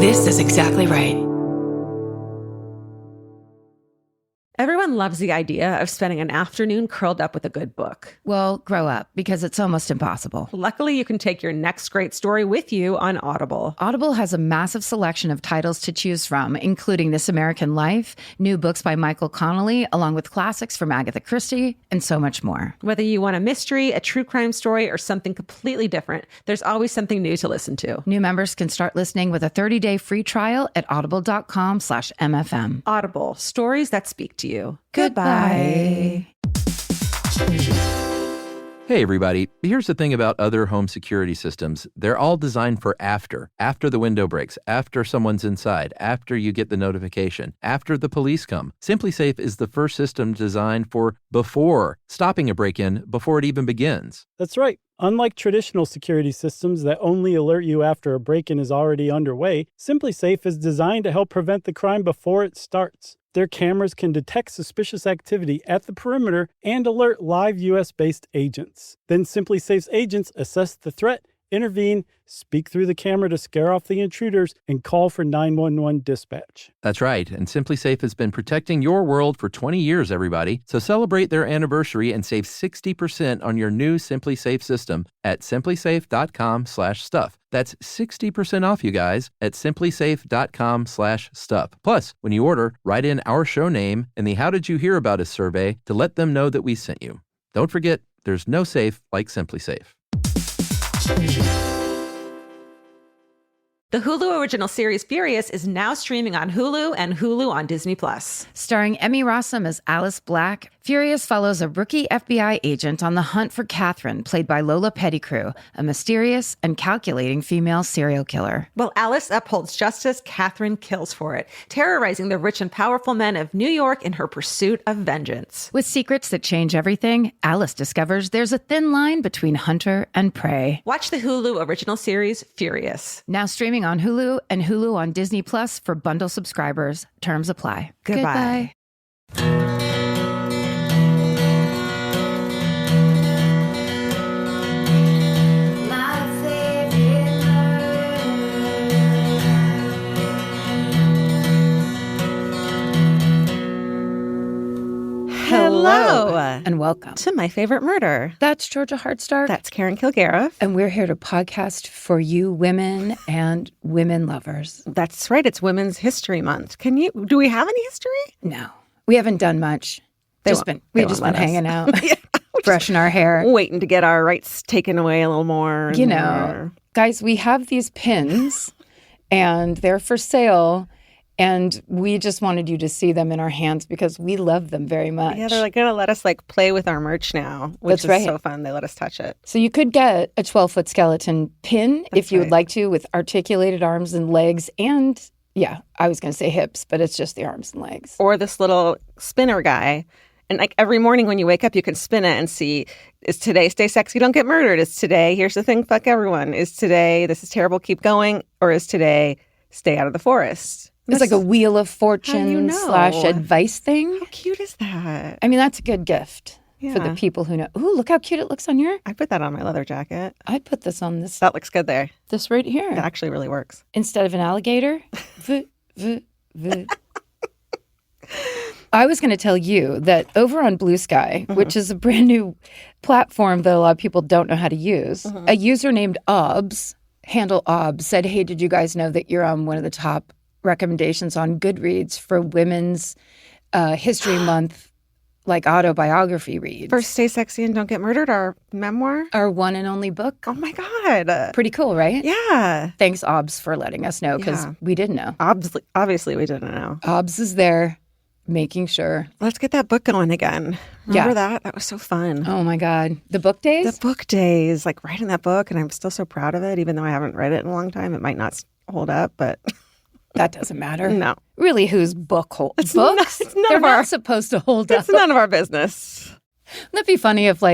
This is exactly right. Everyone loves the idea of spending an afternoon curled up with a good book. Well, grow up, because it's almost impossible. Luckily, you can take your next great story with you on Audible. Audible has a massive selection of titles to choose from, including This American Life, new books by Michael Connelly, along with classics from Agatha Christie, and so much more. Whether you want a mystery, a true crime story, or something completely different, there's always something new to listen to. New members can start listening with a 30-day free trial at audible.com/MFM. Audible, stories that speak to you. Goodbye. Hey, everybody. Here's the thing about other home security systems. They're all designed for after the window breaks, after someone's inside, after you get the notification, after the police come. SimpliSafe is the first system designed for before, stopping a break-in before it even begins. That's right. Unlike traditional security systems that only alert you after a break-in is already underway, SimpliSafe is designed to help prevent the crime before it starts. Their cameras can detect suspicious activity at the perimeter and alert live U.S.-based agents. Then SimpliSafe's agents assess the threat, intervene, speak through the camera to scare off the intruders, and call for 911 dispatch. That's right, and SimpliSafe has been protecting your world for 20 years, everybody. So celebrate their anniversary and save 60% on your new SimpliSafe system at simplisafe.com/stuff. That's 60% off, you guys, at simplisafe.com/stuff. Plus, when you order, write in our show name and the How Did You Hear About Us survey to let them know that we sent you. Don't forget, there's no safe like SimpliSafe. The Hulu original series Furious is now streaming on Hulu and Hulu on Disney+. Starring Emmy Rossum as Alice Black, Furious follows a rookie FBI agent on the hunt for Catherine, played by Lola Pettigrew, a mysterious and calculating female serial killer. While Alice upholds justice, Catherine kills for it, terrorizing the rich and powerful men of New York in her pursuit of vengeance. With secrets that change everything, Alice discovers there's a thin line between hunter and prey. Watch the Hulu original series Furious. Now streaming on Hulu and Hulu on Disney Plus for bundle subscribers. Terms apply. Goodbye. Hello. And welcome To My Favorite Murder. That's Georgia Hardstark. That's Karen Kilgariff. And we're here to podcast for you women and women lovers. That's right. It's Women's History Month. Do we have any history? No, we haven't done much. We've just been hanging out, Yeah. brushing our hair, Waiting to get our rights taken away a little more. You know, guys, we have these pins and they're for sale. And we just wanted you to see them in our hands because we love them very much. Yeah, they're going to let us play with our merch now, which is so fun. They let us touch it. So you could get a 12-foot skeleton pin if you would like to, with articulated arms and legs and, I was going to say hips, but it's just the arms and legs. Or this little spinner guy. And every morning when you wake up, you can spin it and see, is today stay sexy, don't get murdered? Is today, here's the thing, fuck everyone? Is today, this is terrible, keep going? Or is today, stay out of the forest? It's like a Wheel of Fortune / advice thing. How cute is that? I mean, that's a good gift for the people who know. Ooh, look how cute it looks on your. I'd put that on my leather jacket. I'd put this on this. That looks good there. This right here. It actually really works. Instead of an alligator. I was going to tell you that over on Blue Sky, which is a brand new platform that a lot of people don't know how to use, a user named Obs, handle Obs, said, hey, did you guys know that you're on one of the top recommendations on Goodreads for Women's History Month, autobiography reads? For Stay Sexy and Don't Get Murdered, our memoir? Our one and only book. Oh, my God. Pretty cool, right? Yeah. Thanks, Obs, for letting us know, because we didn't know. Obviously, we didn't know. Obs is there, making sure. Let's get that book going again. Remember that? That was so fun. Oh, my God. The book days? The book days, writing that book, and I'm still so proud of it, even though I haven't read it in a long time. It might not hold up, but... That doesn't matter. No. Really, whose book holds? Books? They're not supposed to hold up. It's none of our business. Wouldn't it be funny if,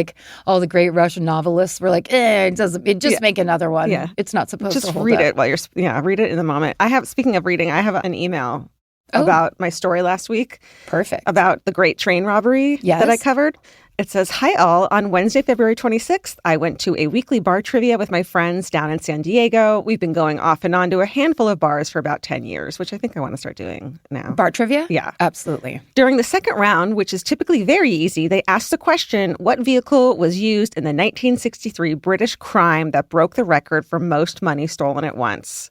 all the great Russian novelists were just make another one. Yeah. It's not supposed to hold up. Just read it while you're, read it in the moment. Speaking of reading, I have an email about my story last week. Perfect. About the great train robbery that I covered. It says, hi all. On Wednesday, February 26th, I went to a weekly bar trivia with my friends down in San Diego. We've been going off and on to a handful of bars for about 10 years, which I think I want to start doing now. Bar trivia? Yeah. Absolutely. During the second round, which is typically very easy, they asked the question, what vehicle was used in the 1963 British crime that broke the record for most money stolen at once?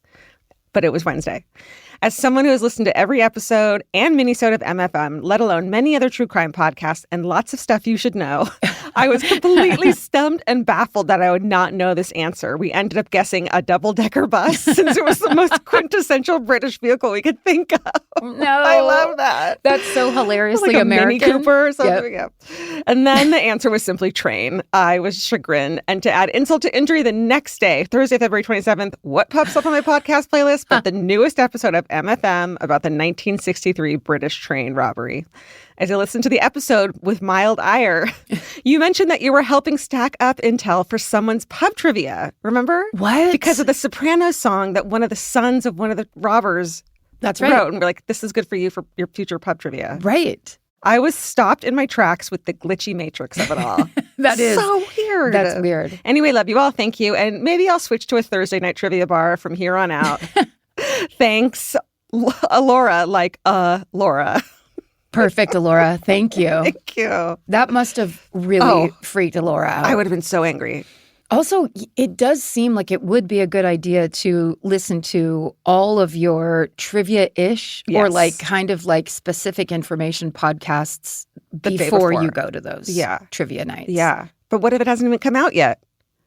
But it was Wednesday. As someone who has listened to every episode and minisode of MFM, let alone many other true crime podcasts and lots of stuff you should know, I was completely stumped and baffled that I would not know this answer. We ended up guessing a double-decker bus since it was the most quintessential British vehicle we could think of. No. I love that. That's so hilariously like a American. Mini Cooper or something. Yep. Yeah. And then the answer was simply train. I was chagrined. And to add insult to injury, the next day, Thursday, February 27th, what pops up on my podcast playlist but the newest episode of MFM about the 1963 British train robbery. As I listened to the episode with mild ire, you mentioned that you were helping stack up intel for someone's pub trivia. Remember? What? Because of the Sopranos song that one of the sons of one of the robbers That's right. wrote. And we're like, this is good for you for your future pub trivia. Right. I was stopped in my tracks with the glitchy matrix of it all. That is so weird. That's weird. Anyway, love you all. Thank you. And maybe I'll switch to a Thursday night trivia bar from here on out. Thanks, Laura, Laura. Perfect, Alora. Thank you. Thank you. That must have really freaked Alora out. I would have been so angry. Also, it does seem like it would be a good idea to listen to all of your trivia-ish or like kind of like specific information podcasts before you go to those trivia nights. Yeah. But what if it hasn't even come out yet?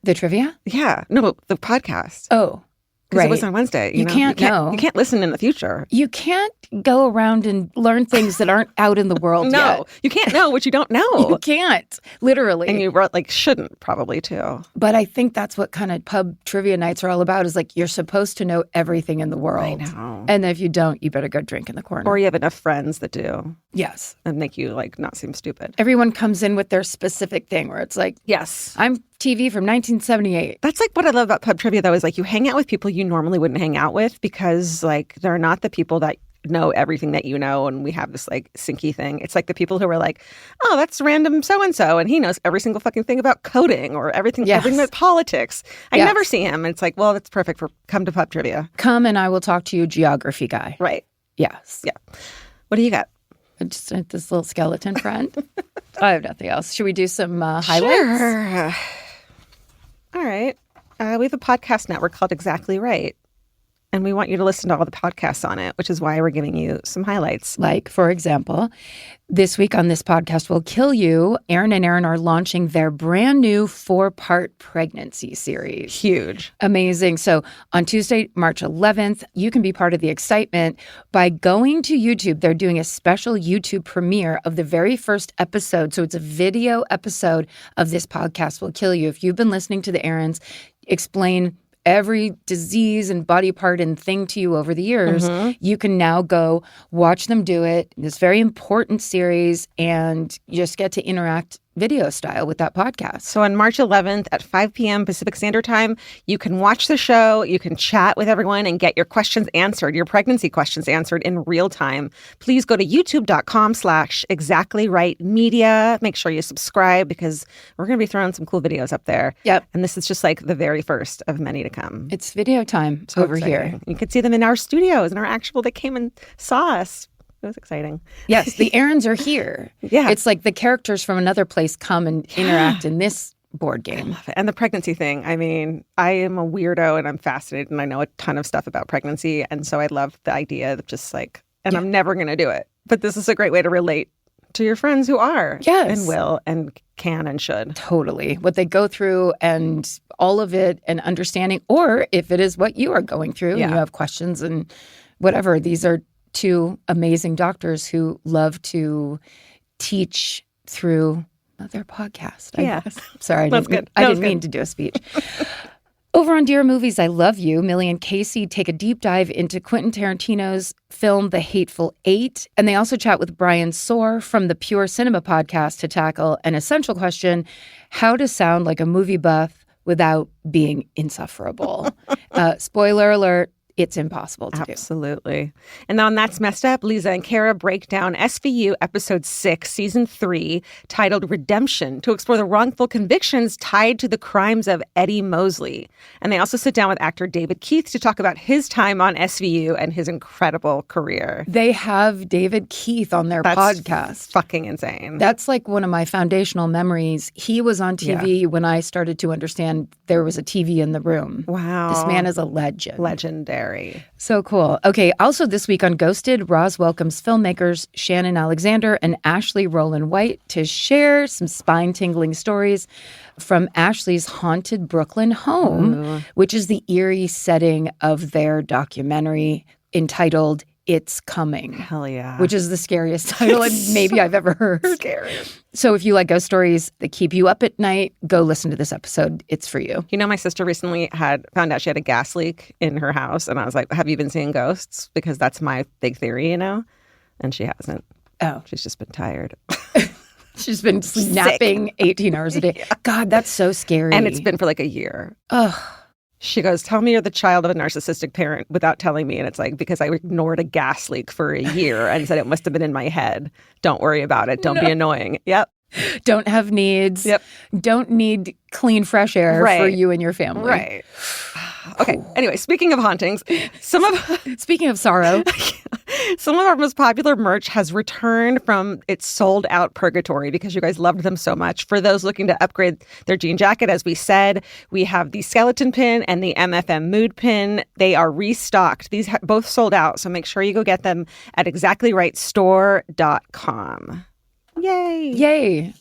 The trivia? Yeah. No, the podcast. Oh, Because right. it was on Wednesday. You can't know. You can't listen in the future. You can't go around and learn things that aren't out in the world No. yet. You can't know what you don't know. You can't, literally. And you shouldn't probably too. But I think that's what kind of pub trivia nights are all about is like you're supposed to know everything in the world. I know. And if you don't, you better go drink in the corner. Or you have enough friends that do. Yes. And make you not seem stupid. Everyone comes in with their specific thing where it's like, Yes. I'm TV from 1978. That's what I love about pub trivia though is you hang out with people you normally wouldn't hang out with because they're not the people that know everything that you know, and we have this syncy thing. It's the people who are like, oh, that's random so-and-so, and he knows every single fucking thing about coding or everything about politics. I never see him. And it's well, that's perfect for come to pub trivia. Come and I will talk to you, geography guy. Right. Yes. Yeah. What do you got? Just this little skeleton friend. I have nothing else. Should we do some highlights? Sure. All right. We have a podcast network called Exactly Right. And we want you to listen to all the podcasts on it, which is why we're giving you some highlights. Like, for example, this week on This Podcast Will Kill You, Aaron and Erin are launching their brand new 4-part pregnancy series. Huge. Amazing. So on Tuesday, March 11th, you can be part of the excitement by going to YouTube. They're doing a special YouTube premiere of the very first episode. So it's a video episode of This Podcast Will Kill You. If you've been listening to the Aarons explain every disease and body part and thing to you over the years, you can now go watch them do it. This very important series, and you just get to interact video style with that podcast. So on March 11th at 5 p.m. Pacific Standard Time, you can watch the show, you can chat with everyone and get your questions answered, your pregnancy questions answered in real time. Please go to youtube.com/exactlyrightmedia. Make sure you subscribe because we're going to be throwing some cool videos up there. Yep. And this is just the very first of many to come. It's video time over here. You could see them in our studios and they came and saw us. It was exciting. Yes, the Aarons are here. Yeah. It's like the characters from another place come and interact in this board game. I love it. And the pregnancy thing. I mean, I am a weirdo and I'm fascinated and I know a ton of stuff about pregnancy. And so I love the idea of just I'm never going to do it. But this is a great way to relate to your friends who are. Yes. And will and can and should. Totally. What they go through and all of it and understanding, or if it is what you are going through and you have questions and whatever. These are two amazing doctors who love to teach through their podcast. Sorry, I didn't mean to do a speech. Over on Dear Movies, I Love You, Millie and Casey take a deep dive into Quentin Tarantino's film The Hateful Eight. And they also chat with Brian Soar from the Pure Cinema podcast to tackle an essential question, how to sound like a movie buff without being insufferable. Spoiler alert, it's impossible to do. Absolutely. And on That's Messed Up, Lisa and Kara break down SVU Episode 6, Season 3, titled Redemption, to explore the wrongful convictions tied to the crimes of Eddie Mosley. And they also sit down with actor David Keith to talk about his time on SVU and his incredible career. They have David Keith on their podcast. Fucking insane. That's like one of my foundational memories. He was on TV when I started to understand there was a TV in the room. Wow. This man is a legend. Legendary. So cool. Okay, also this week on Ghosted, Roz welcomes filmmakers Shannon Alexander and Ashley Rowland White to share some spine-tingling stories from Ashley's haunted Brooklyn home, which is the eerie setting of their documentary entitled It's Coming. Hell yeah. Which is the scariest title maybe I've ever heard. Scary. So if you like ghost stories that keep you up at night, go listen to this episode. It's for you. You know, my sister recently found out she had a gas leak in her house. And I was like, have you been seeing ghosts? Because that's my big theory, you know? And she hasn't. Oh. She's just been tired. She's been napping 18 hours a day. Yeah. God, that's so scary. And it's been for like a year. Ugh. She goes, tell me you're the child of a narcissistic parent without telling me. And it's like, because I ignored a gas leak for a year and said it must have been in my head. Don't worry about it. Don't be annoying. Yep. Don't have needs. Yep. Don't need clean, fresh air for you and your family. Right. Okay. Anyway, speaking of hauntings, speaking of sorrow, some of our most popular merch has returned from its sold-out purgatory because you guys loved them so much. For those looking to upgrade their jean jacket, as we said, we have the skeleton pin and the MFM mood pin. They are restocked. These both sold out, so make sure you go get them at exactlyrightstore.com. Yay! Yay!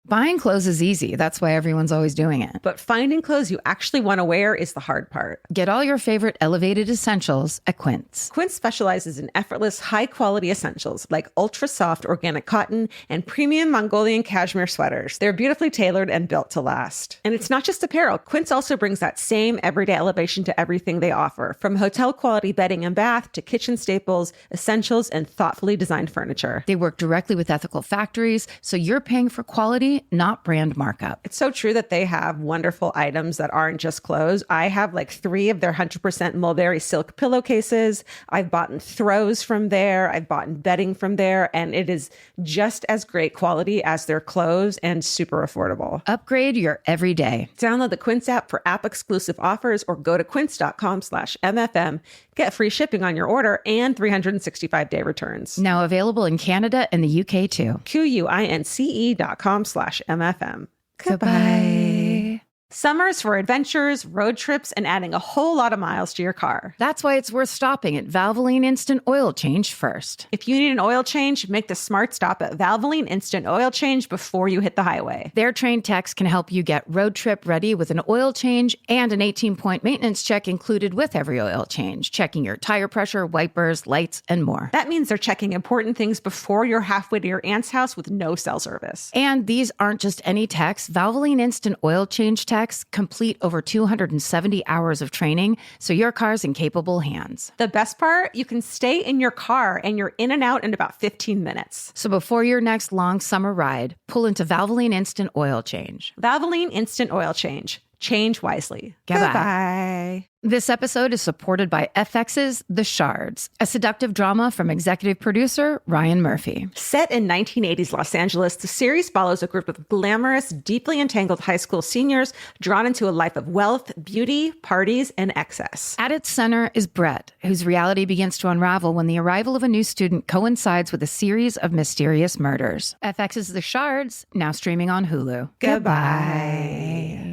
Buying clothes is easy. That's why everyone's always doing it. But finding clothes you actually want to wear is the hard part. Get all your favorite elevated essentials at Quince. Quince specializes in effortless, high-quality essentials like ultra-soft organic cotton and premium Mongolian cashmere sweaters. They're beautifully tailored and built to last. And it's not just apparel. Quince also brings that same everyday elevation to everything they offer, from hotel-quality bedding and bath to kitchen staples, essentials, and thoughtfully designed furniture. They work directly with ethical factories, so you're paying for quality, not brand markup. It's so true that they have wonderful items that aren't just clothes. I have like 3 of their 100% mulberry silk pillowcases. I've bought throws from there. I've bought bedding from there. And it is just as great quality as their clothes and super affordable. Upgrade your everyday. Download the Quince app for app-exclusive offers or go to quince.com/MFM. Get free shipping on your order and 365-day returns. Now available in Canada and the UK too. QUINCE.com/MFM. Goodbye. Summer's for adventures, road trips, and adding a whole lot of miles to your car. That's why it's worth stopping at Valvoline Instant Oil Change first. If you need an oil change, make the smart stop at Valvoline Instant Oil Change before you hit the highway. Their trained techs can help you get road trip ready with an oil change and an 18-point maintenance check included with every oil change, checking your tire pressure, wipers, lights, and more. That means they're checking important things before you're halfway to your aunt's house with no cell service. And these aren't just any techs. Valvoline Instant Oil Change techs complete over 270 hours of training, so your car's in capable hands. The best part? You can stay in your car and you're in and out in about 15 minutes. So before your next long summer ride, pull into Valvoline Instant Oil Change. Valvoline Instant Oil Change. Change wisely. Goodbye. This episode is supported by FX's The Shards, a seductive drama from executive producer Ryan Murphy. Set in 1980s Los Angeles, the series follows a group of glamorous, deeply entangled high school seniors drawn into a life of wealth, beauty, parties, and excess. At its center is Brett, whose reality begins to unravel when the arrival of a new student coincides with a series of mysterious murders. FX's The Shards, now streaming on Hulu. Goodbye.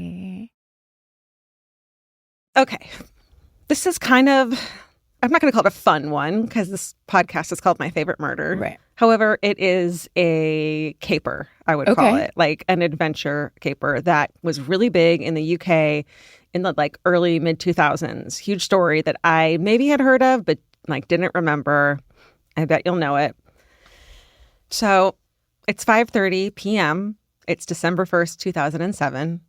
Okay, this is kind of, I'm not going to call it a fun one because this podcast is called My Favorite Murder. Right. However, it is a caper, I would call it, like an adventure caper that was really big in the UK in the like early mid-2000s. Huge story that I maybe had heard of, but like didn't remember. I bet you'll know it. So it's 5:30 p.m. It's December 1st, 2007.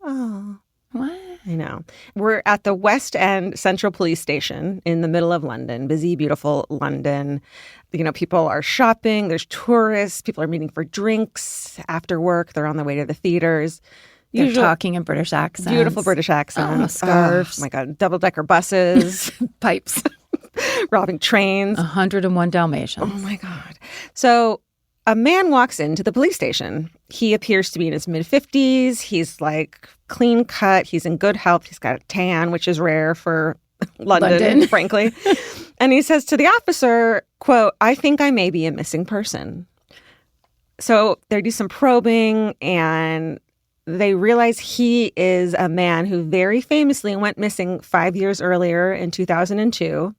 Oh, what? I know. We're at the West End Central Police Station in the middle of London, busy, beautiful London. You know, people are shopping. There's tourists. People are meeting for drinks after work. They're on their way to the theaters. They're talking in British accents. Beautiful British accents. Scarves. Oh, my God. Double-decker buses. Pipes. Robbing trains. 101 Dalmatians. Oh, my God. So a man walks into the police station. He appears to be in his mid-50s. He's like clean cut. He's in good health. He's got a tan, which is rare for London. Frankly. And he says to the officer, quote, "I think I may be a missing person." So they do some probing and they realize he is a man who very famously went missing 5 years earlier in 2002.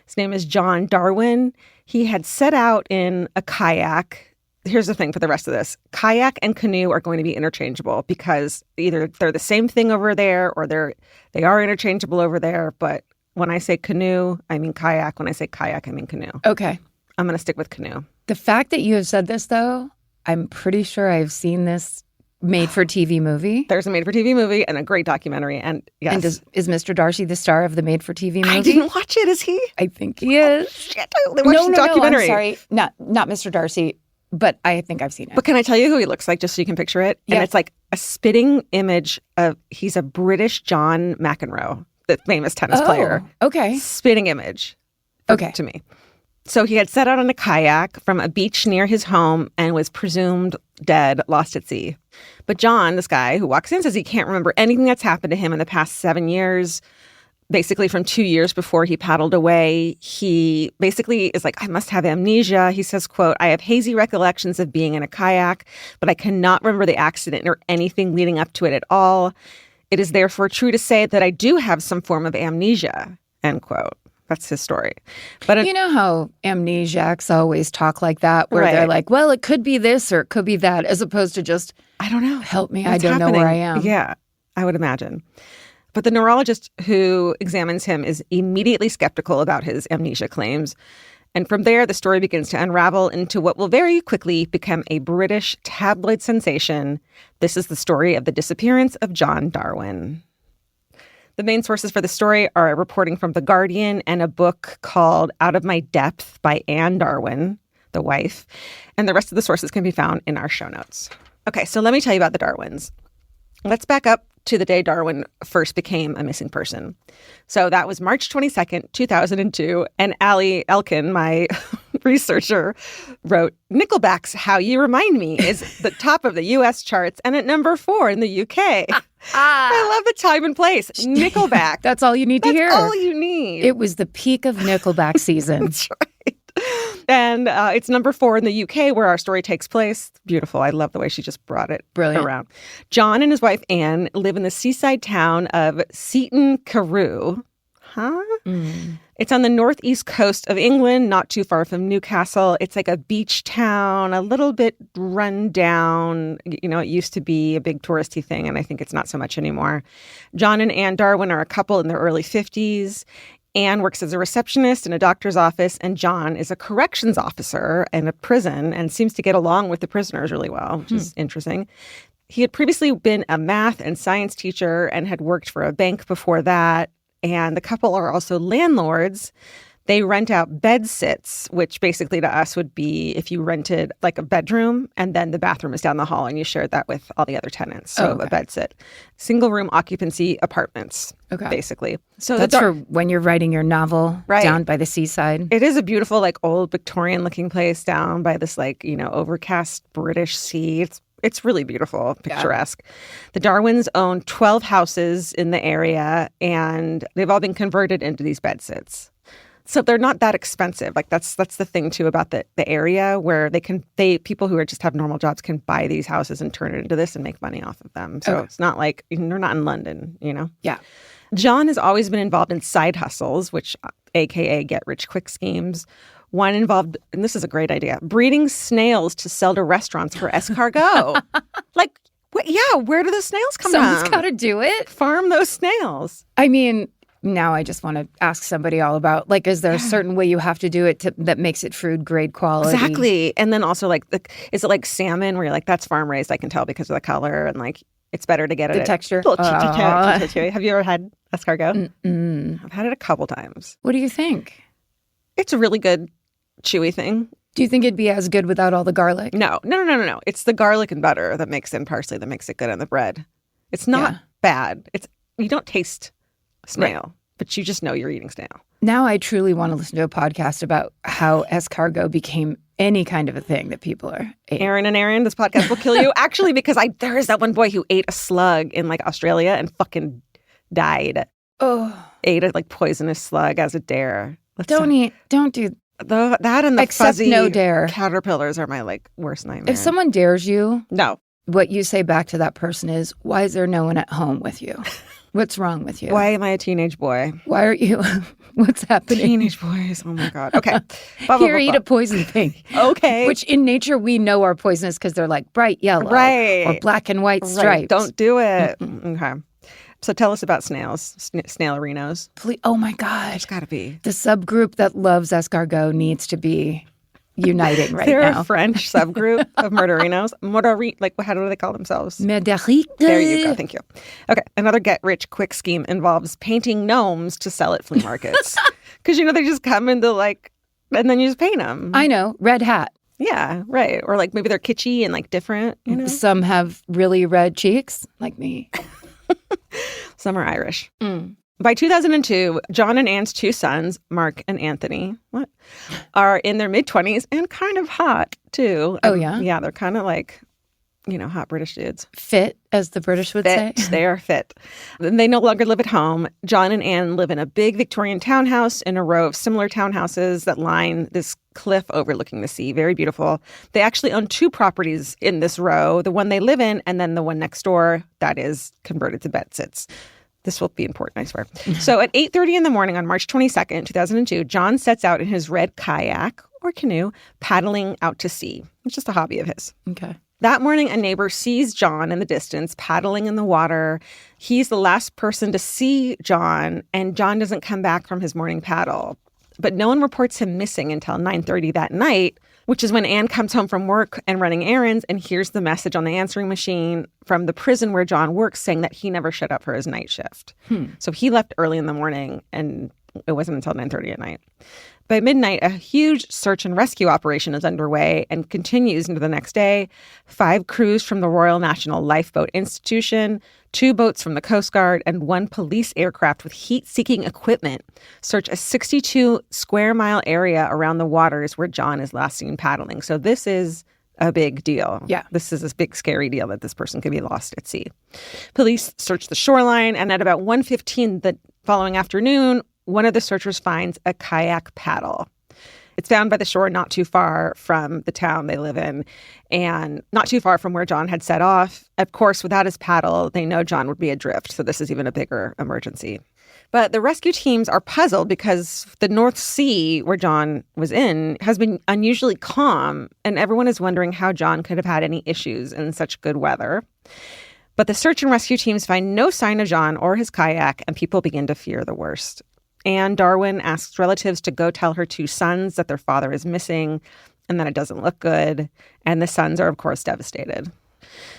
His name is John Darwin. He had set out in a kayak. Here's the thing for the rest of this. Kayak and canoe are going to be interchangeable because either they're the same thing over there or they are interchangeable over there. But when I say canoe, I mean kayak. When I say kayak, I mean canoe. Okay. I'm going to stick with canoe. The fact that you have said this, though, I'm pretty sure I've seen this made-for-TV movie. There's a made-for-TV movie and a great documentary. And yes. And is Mr. Darcy the star of the made-for-TV movie? I didn't watch it. Is he? I think he is. Shit, I only watched the documentary. No, I'm sorry. Not Mr. Darcy, but I think I've seen it. But can I tell you who he looks like just so you can picture it? Yeah. And it's like a spitting image of, he's a British John McEnroe, the famous tennis player. Okay. Spitting image. Okay. To me. So he had set out on a kayak from a beach near his home and was presumed dead, lost at sea. But John, this guy who walks in, says he can't remember anything that's happened to him in the past 7 years. Basically, from 2 years before he paddled away, he basically is like, I must have amnesia. He says, quote, "I have hazy recollections of being in a kayak, but I cannot remember the accident or anything leading up to it at all. It is therefore true to say that I do have some form of amnesia," end quote. That's his story. But you know how amnesiacs always talk like that, where they're like, well, it could be this or it could be that, as opposed to just, I don't know. Help me. I don't know where I am. Yeah, I would imagine. But the neurologist who examines him is immediately skeptical about his amnesia claims. And from there, the story begins to unravel into what will very quickly become a British tabloid sensation. This is the story of the disappearance of John Darwin. The main sources for the story are a reporting from The Guardian and a book called Out of My Depth by Anne Darwin, the wife. And the rest of the sources can be found in our show notes. Okay, so let me tell you about the Darwins. Let's back up to the day Darwin first became a missing person. So that was March 22nd, 2002. And Allie Elkin, my researcher, wrote, "Nickelback's How You Remind Me is the top of the U.S. charts and at number 4 in the U.K. I love the time and place. Nickelback. That's all you need to hear. That's all you need. It was the peak of Nickelback season. That's right. And it's number 4 in the UK where our story takes place. Beautiful. I love the way she just brought it around. John and his wife, Anne, live in the seaside town of Seaton Carew. It's on the northeast coast of England, not too far from Newcastle. It's like a beach town, a little bit run down. You know, it used to be a big touristy thing, and I think it's not so much anymore. John and Anne Darwin are a couple in their early 50s. Anne works as a receptionist in a doctor's office, and John is a corrections officer in a prison and seems to get along with the prisoners really well, which is interesting. He had previously been a math and science teacher and had worked for a bank before that. And the couple are also landlords. They rent out bed sits, which basically to us would be if you rented like a bedroom and then the bathroom is down the hall and you shared that with all the other tenants. So a bed sit. Single room occupancy apartments, basically. So that's for when you're writing your novel down by the seaside. It is a beautiful like old Victorian looking place down by this like, you know, overcast British sea. It's really beautiful, picturesque. Yeah. The Darwins own 12 houses in the area, and they've all been converted into these bed sits. So they're not that expensive. Like that's the thing too about the area where people who are just have normal jobs can buy these houses and turn it into this and make money off of them. So it's not like they're not in London, you know? Yeah. John has always been involved in side hustles, which AKA get rich quick schemes. One involved, and this is a great idea, breeding snails to sell to restaurants for escargot. Like, where do the snails come from? Someone's got to do it. Farm those snails. I mean, now I just want to ask somebody all about, like, is there a certain way you have to do it that makes it food grade quality? Exactly. And then also, like, is it like salmon where you're like, that's farm raised, I can tell because of the color, and like, it's better to get it. The texture. Have you ever had escargot? Mm-mm. I've had it a couple times. What do you think? It's a really good chewy thing. Do you think it'd be as good without all the garlic? No. It's the garlic and butter that makes in parsley that makes it good on the bread. It's not Yeah. bad. You don't taste snail, but you just know you're eating snail. Now I truly want to listen to a podcast about how escargot became any kind of a thing that people are eating. Aaron, this podcast will kill you. Actually, because there is that one boy who ate a slug in like Australia and fucking died. Oh, Ate a like poisonous slug as a dare. don't do. That and the Accept fuzzy no dare. caterpillars are my like worst nightmare. If someone dares you, No. what you say back to that person is, why is there no one at home with you? What's wrong with you? Why am I a teenage boy? Why are you? What's happening? Teenage boys. Oh my God. Okay. Blah, blah, Here, blah, eat blah. a poison thing. Okay. Which in nature we know are poisonous because they're like bright yellow Right. or black and white stripes. Right. Don't do it. Okay. So tell us about snails, snailerinos. Oh my God. There's got to be. The subgroup that loves escargot needs to be uniting right They're now. a French subgroup of murderinos. Like, how do they call themselves? Médéric. There you go. Thank you. Okay. Another get-rich-quick scheme involves painting gnomes to sell at flea markets. Because, they just come into and then you just paint them. I know. Red hat. Yeah, right. Or like maybe they're kitschy and like different, Some have really red cheeks, like me. Some are Irish. By 2002, John and Anne's two sons, Mark and Anthony, are in their mid-20s and kind of hot, too. Oh, yeah? Yeah, they're kind of like, hot British dudes. Fit, as the British would Fit. say. They are fit. They no longer live at home. John and Anne live in a big Victorian townhouse in a row of similar townhouses that line this cliff overlooking the sea. Very beautiful. They actually own two properties in this row, the one they live in and then the one next door that is converted to bedsits. This will be important, I swear. So at 8:30 in the morning on March 22nd, 2002, John sets out in his red kayak or canoe, paddling out to sea. It's just a hobby of his. Okay. That morning, a neighbor sees John in the distance, paddling in the water. He's the last person to see John, and John doesn't come back from his morning paddle. But no one reports him missing until 9:30 that night, which is when Anne comes home from work and running errands and hears the message on the answering machine from the prison where John works saying that he never showed up for his night shift. So he left early in the morning, and it wasn't until 9:30 at night. By midnight, a huge search and rescue operation is underway and continues into the next day. 5 crews from the Royal National Lifeboat Institution, 2 boats from the Coast Guard, and 1 police aircraft with heat-seeking equipment search a 62-square-mile area around the waters where John is last seen paddling. So this is a big deal. Yeah. This is a big, scary deal that this person could be lost at sea. Police search the shoreline, and at about 1:15 the following afternoon, one of the searchers finds a kayak paddle. It's found by the shore not too far from the town they live in and not too far from where John had set off. Of course, without his paddle, they know John would be adrift, so this is even a bigger emergency. But the rescue teams are puzzled because the North Sea, where John was in, has been unusually calm, and everyone is wondering how John could have had any issues in such good weather. But the search and rescue teams find no sign of John or his kayak, and people begin to fear the worst. Anne Darwin asks relatives to go tell her 2 sons that their father is missing and that it doesn't look good. And the sons are, of course, devastated.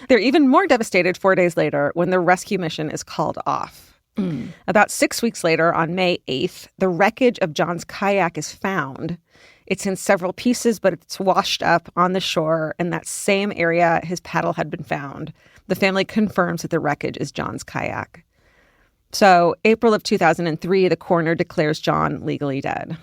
They're even more devastated 4 days later when the rescue mission is called off. About 6 weeks later, on May 8th, the wreckage of John's kayak is found. It's in several pieces, but it's washed up on the shore in that same area his paddle had been found. The family confirms that the wreckage is John's kayak. So, April of 2003, the coroner declares John legally dead.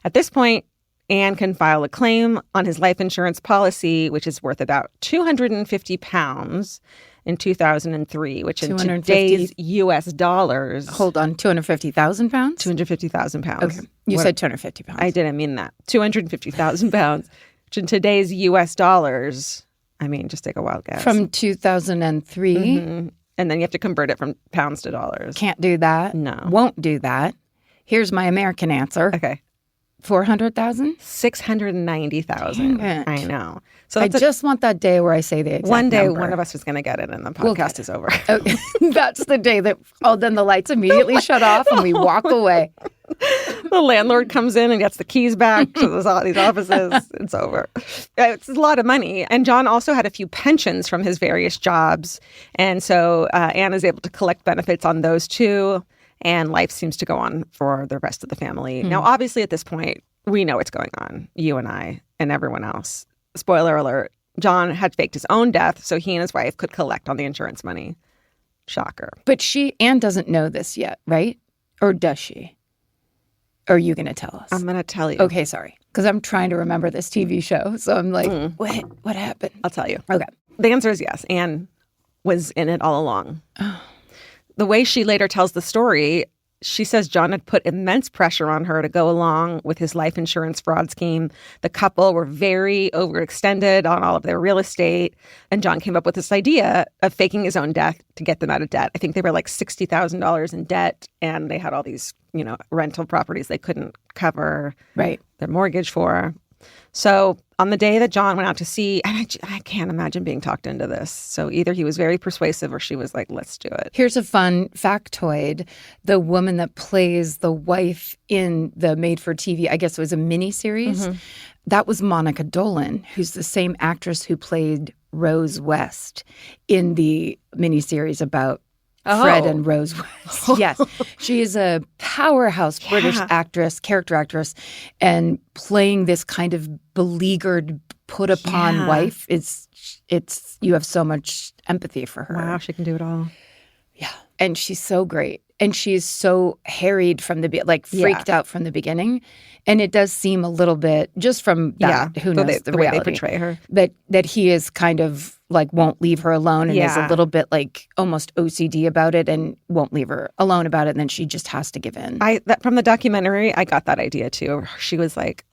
At this point, Anne can file a claim on his life insurance policy, which is worth about £250 in 2003, which in 250? today's U.S. dollars... Hold on, 250,000 pounds? £250,000. Okay. You said 250 pounds. I didn't mean that. £250,000, which in today's U.S. dollars, I mean, just take a wild guess. From 2003? Mm-hmm. And then you have to convert it from pounds to dollars. Can't do that. No. Won't do that. Here's my American answer. Okay. 400,000? 690,000. Dang it. I know. So I that's just want that day where I say the exact one day number. one of us is going to get it and the We'll podcast get is over. Okay. That's the day that, then the lights immediately shut off and we walk away. The landlord comes in and gets the keys back to these offices. It's over. It's a lot of money. And John also had a few pensions from his various jobs. And so Anne is able to collect benefits on those too. And life seems to go on for the rest of the family. Now, obviously, at this point, we know what's going on, you and I and everyone else. Spoiler alert, John had faked his own death so he and his wife could collect on the insurance money. Shocker. But Anne doesn't know this yet, right? Or does she? Or are you going to tell us? I'm going to tell you. Okay, sorry. Because I'm trying to remember this TV show. So I'm like, wait, what happened? I'll tell you. Okay. The answer is yes. Anne was in it all along. The way she later tells the story, she says John had put immense pressure on her to go along with his life insurance fraud scheme. The couple were very overextended on all of their real estate. And John came up with this idea of faking his own death to get them out of debt. I think they were like $60,000 in debt. And they had all these, rental properties they couldn't cover their mortgage for. So on the day that John went out to sea, and I can't imagine being talked into this. So either he was very persuasive or she was like, let's do it. Here's a fun factoid. The woman that plays the wife in the made-for-TV, I guess it was a miniseries, that was Monica Dolan, who's the same actress who played Rose West in the miniseries about Fred and Rose West. Yes. She is a powerhouse British actress, character actress, and playing this kind of beleaguered, put upon wife. It's you have so much empathy for her. Wow, she can do it all. Yeah. And she's so great. And she's so harried from the freaked out from the beginning. And it does seem a little bit, just from that, who knows the way reality, they portray her. That he is kind of like won't leave her alone and is a little bit like almost OCD about it and won't leave her alone about it. And then she just has to give in. From the documentary, I got that idea too. She was like,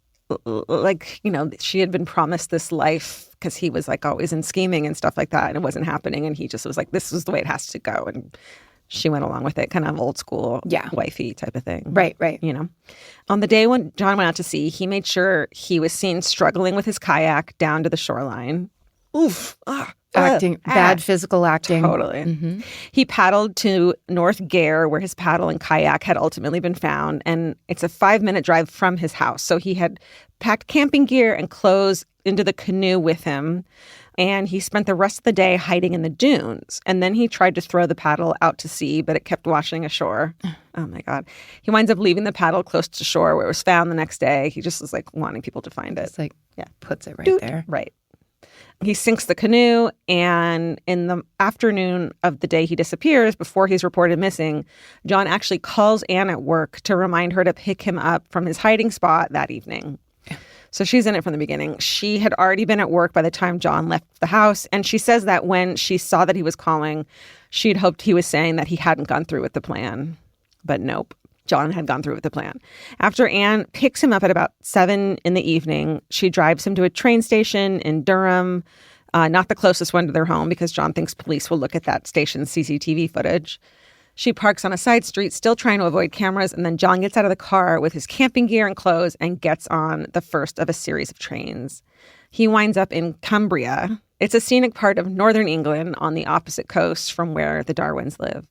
she had been promised this life because he was like always in scheming and stuff like that. And it wasn't happening. And he just was like, this is the way it has to go. And she went along with it, kind of old school, wifey type of thing. Right. On the day when John went out to sea, he made sure he was seen struggling with his kayak down to the shoreline. Oof. Bad physical acting. Totally. Mm-hmm. He paddled to North Gare, where his paddle and kayak had ultimately been found. And it's a 5-minute drive from his house. So he had packed camping gear and clothes into the canoe with him. And he spent the rest of the day hiding in the dunes. And then he tried to throw the paddle out to sea, but it kept washing ashore. Oh, my God. He winds up leaving the paddle close to shore where it was found the next day. He just was like wanting people to find it. It's like, puts it right there. Right. He sinks the canoe, and in the afternoon of the day he disappears, before he's reported missing, John actually calls Anne at work to remind her to pick him up from his hiding spot that evening. So she's in it from the beginning. She had already been at work by the time John left the house, and she says that when she saw that he was calling, she'd hoped he was saying that he hadn't gone through with the plan. But nope. John had gone through with the plan. After Anne picks him up at about 7 in the evening, she drives him to a train station in Durham, not the closest one to their home because John thinks police will look at that station's CCTV footage. She parks on a side street, still trying to avoid cameras, and then John gets out of the car with his camping gear and clothes and gets on the first of a series of trains. He winds up in Cumbria. It's a scenic part of northern England on the opposite coast from where the Darwins live.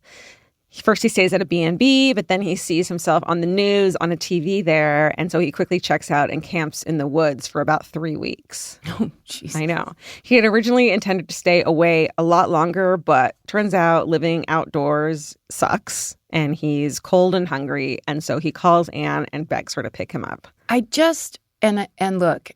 First, he stays at a B&B, but then he sees himself on the news on a TV there. And so he quickly checks out and camps in the woods for about 3 weeks. Oh, jeez. I know. He had originally intended to stay away a lot longer, but turns out living outdoors sucks. And he's cold and hungry. And so he calls Anne and begs her to pick him up. And look,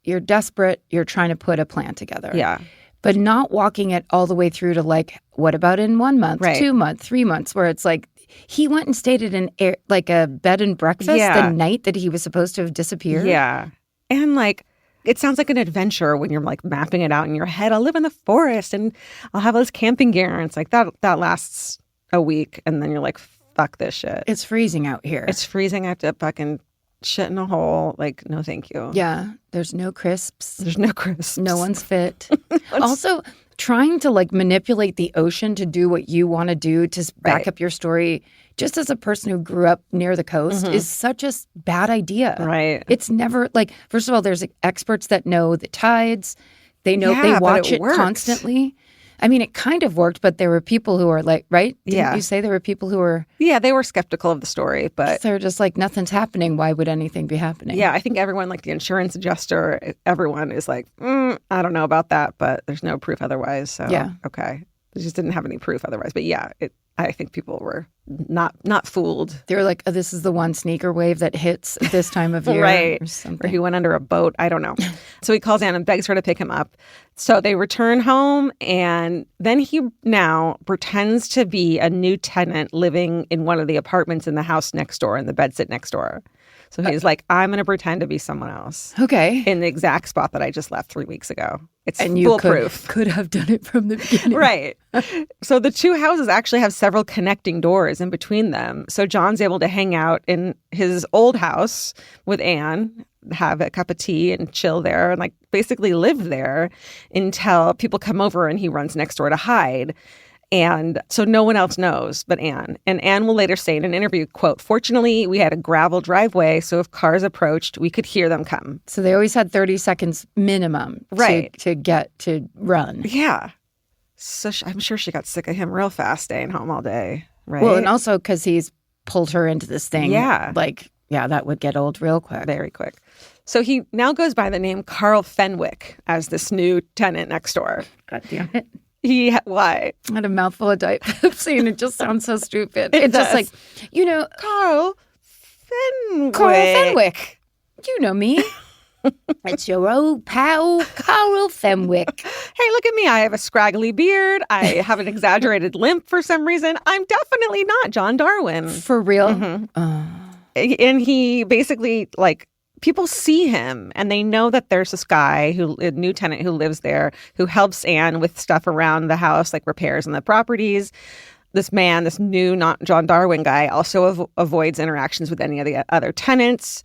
you're desperate. You're trying to put a plan together. Yeah. But not walking it all the way through to like, what about in 1 month, 2 months, 3 months, where it's like he went and stayed at a bed and breakfast the night that he was supposed to have disappeared. Yeah. And like, it sounds like an adventure when you're like mapping it out in your head. I'll live in the forest and I'll have all this camping gear. And it's like that lasts a week. And then you're like, fuck this shit. It's freezing out here. It's freezing. I have to fucking shit in a hole. Like, no, thank you. Yeah. There's no crisps. There's no crisps. No one's fit. Also, trying to like manipulate the ocean to do what you want to do to back up your story, just as a person who grew up near the coast, is such a bad idea. Right. It's never like, first of all, there's experts that know the tides. They know they watch it constantly. I mean, it kind of worked, but there were people who are like, right? Didn't you say there were people who were... Yeah, they were skeptical of the story, but... They're just like, nothing's happening. Why would anything be happening? Yeah, I think everyone, like the insurance adjuster, everyone is like, I don't know about that, but there's no proof otherwise. So, okay. They just didn't have any proof otherwise. But yeah, I think people were not fooled. They were like, oh, this is the one sneaker wave that hits at this time of year. Right. Or something. Or he went under a boat. I don't know. So he calls Anne and begs her to pick him up. So they return home, and then he now pretends to be a new tenant living in one of the apartments in the house next door, in the bedsit next door. So he's like, I'm going to pretend to be someone else. Okay. In the exact spot that I just left 3 weeks ago. It's and you foolproof. could have done it from the beginning. Right. So the two houses actually have several connecting doors in between them. So John's able to hang out in his old house with Anne, have a cup of tea and chill there, and like basically live there until people come over and he runs next door to hide. And so no one else knows but Anne. And Anne will later say in an interview, quote, "Fortunately, we had a gravel driveway, so if cars approached, we could hear them come." So they always had 30 seconds minimum to get to run. Yeah. So I'm sure she got sick of him real fast staying home all day, right? Well, and also because he's pulled her into this thing. Yeah. Like, yeah, that would get old real quick. Very quick. So he now goes by the name Carl Fenwick as this new tenant next door. God damn it. Why? I had a mouthful of Diet Pepsi and it just sounds so stupid. It's just like, Carl Fenwick. Carl Fenwick. You know me. It's your old pal, Carl Fenwick. Hey, look at me. I have a scraggly beard. I have an exaggerated limp for some reason. I'm definitely not John Darwin. For real? And he basically, like, people see him and they know that there's this guy, a new tenant who lives there, who helps Anne with stuff around the house, like repairs on the properties. This man, this new not John Darwin guy, also avoids interactions with any of the other tenants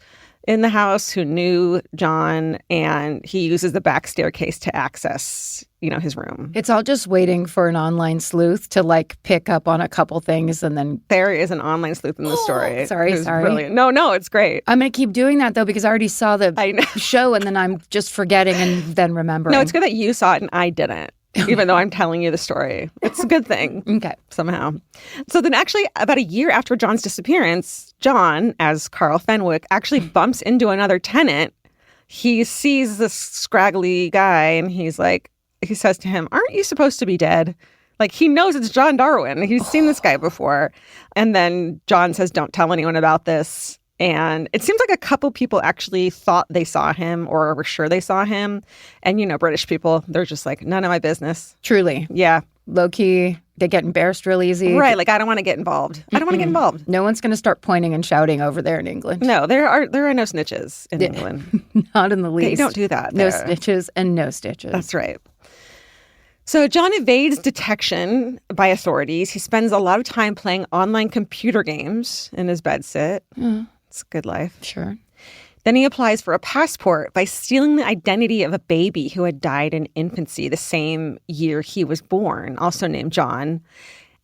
in the house who knew John, and he uses the back staircase to access, his room. It's all just waiting for an online sleuth to like pick up on a couple things and then... There is an online sleuth in the story. Sorry. Brilliant. No, it's great. I'm going to keep doing that though because I already saw the show and then I'm just forgetting and then remembering. No, it's good that you saw it and I didn't. Even though I'm telling you the story. It's a good thing. Okay. Somehow. So then actually about a year after John's disappearance, John, as Carl Fenwick, actually bumps into another tenant. He sees this scraggly guy and he says to him, "Aren't you supposed to be dead?" Like, he knows it's John Darwin. He's seen this guy before. And then John says, "Don't tell anyone about this." And it seems like a couple people actually thought they saw him or were sure they saw him. And, British people, they're just like, none of my business. Truly. Yeah. Low key, they get embarrassed real easy. Right. Like, I don't want to get involved. I don't want to get involved. No one's going to start pointing and shouting over there in England. No, there are no snitches in England. Not in the least. They don't do that No there. snitches and no stitches. That's right. So John evades detection by authorities. He spends a lot of time playing online computer games in his bedsit. It's a good life. Sure. Then he applies for a passport by stealing the identity of a baby who had died in infancy the same year he was born, also named John.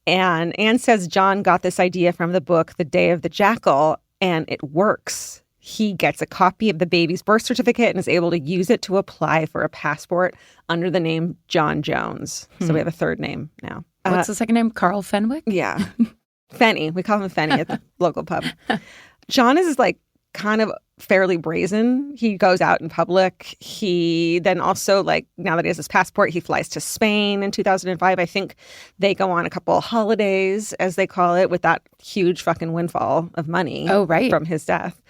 And Anne says John got this idea from the book The Day of the Jackal, and it works. He gets a copy of the baby's birth certificate and is able to use it to apply for a passport under the name John Jones. So we have a third name now. What's the second name? Carl Fenwick? Yeah. Fenny. We call him Fenny at the local pub. John is like kind of fairly brazen. He goes out in public. He then also, like, now that he has his passport, he flies to Spain in 2005. I think they go on a couple of holidays, as they call it, with that huge fucking windfall of money from his death.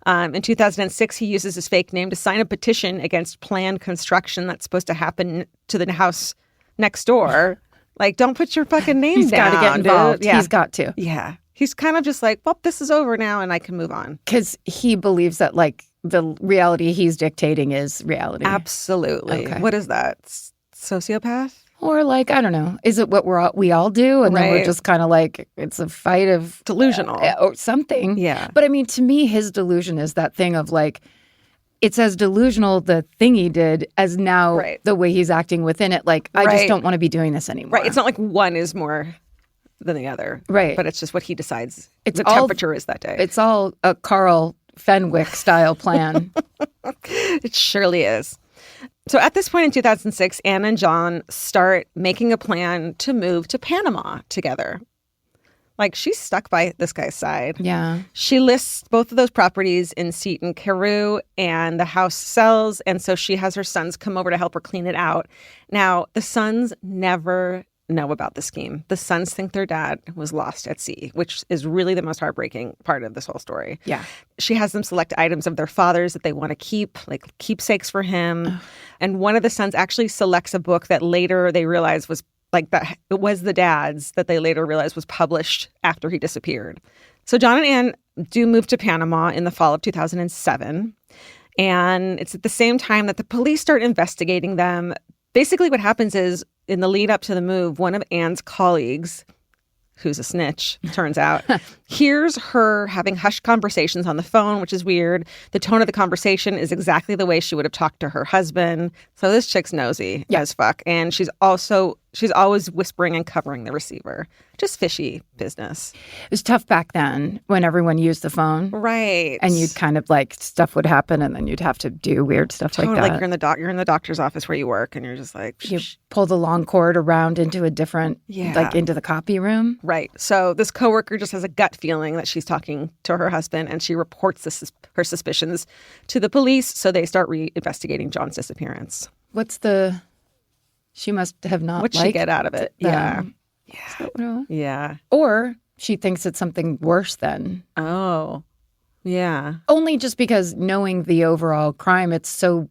In 2006, he uses his fake name to sign a petition against planned construction that's supposed to happen to the house next door. Like, don't put your fucking name He's down. He's got to get involved. Yeah. He's got to. Yeah. He's kind of just like, well, this is over now and I can move on. Because he believes that, like, the reality he's dictating is reality. Absolutely. Okay. What is that? Sociopath? Or, like, I don't know. Is it what we all do? And then we're just kind of like, it's a fight of... Delusional. Or something. Yeah. But, I mean, to me, his delusion is that thing of, like, it's as delusional, the thing he did, as now the way he's acting within it. Like, I just don't want to be doing this anymore. Right. It's not like one is more than the other. Right. But it's just what he decides the temperature is that day. It's all a Carl Fenwick style plan. It surely is. So at this point in 2006, Anne and John start making a plan to move to Panama together. Like, she's stuck by this guy's side. Yeah. She lists both of those properties in Seton Carew, and the house sells. And so she has her sons come over to help her clean it out. Now, the sons never know about the scheme. The sons think their dad was lost at sea, which is really the most heartbreaking part of this whole story. Yeah. She has them select items of their fathers that they want to keep, like keepsakes for him. Ugh. And one of the sons actually selects a book that later they realize was like that it was the dad's, that they later realized was published after he disappeared. So John and Anne do move to Panama in the fall of 2007. And it's at the same time that the police start investigating them. Basically what happens is, in the lead up to the move, one of Anne's colleagues, who's a snitch, turns out, hears her having hushed conversations on the phone, which is weird. The tone of the conversation is exactly the way she would have talked to her husband. So this chick's nosy as fuck. And she's always whispering and covering the receiver. Just fishy business. It was tough back then when everyone used the phone. Right. And you'd kind of like stuff would happen and then you'd have to do weird stuff like that. Like you're in the doctor's office where you work and you're just like... You pull the long cord around into a different, like into the copy room. Right. So this coworker just has a gut feeling that she's talking to her husband and she reports her suspicions to the police. So they start investigating John's disappearance. She must have not What'd she get out of it? Yeah. Yeah. Or she thinks it's something worse then. Oh, yeah. Only just because knowing the overall crime, it's so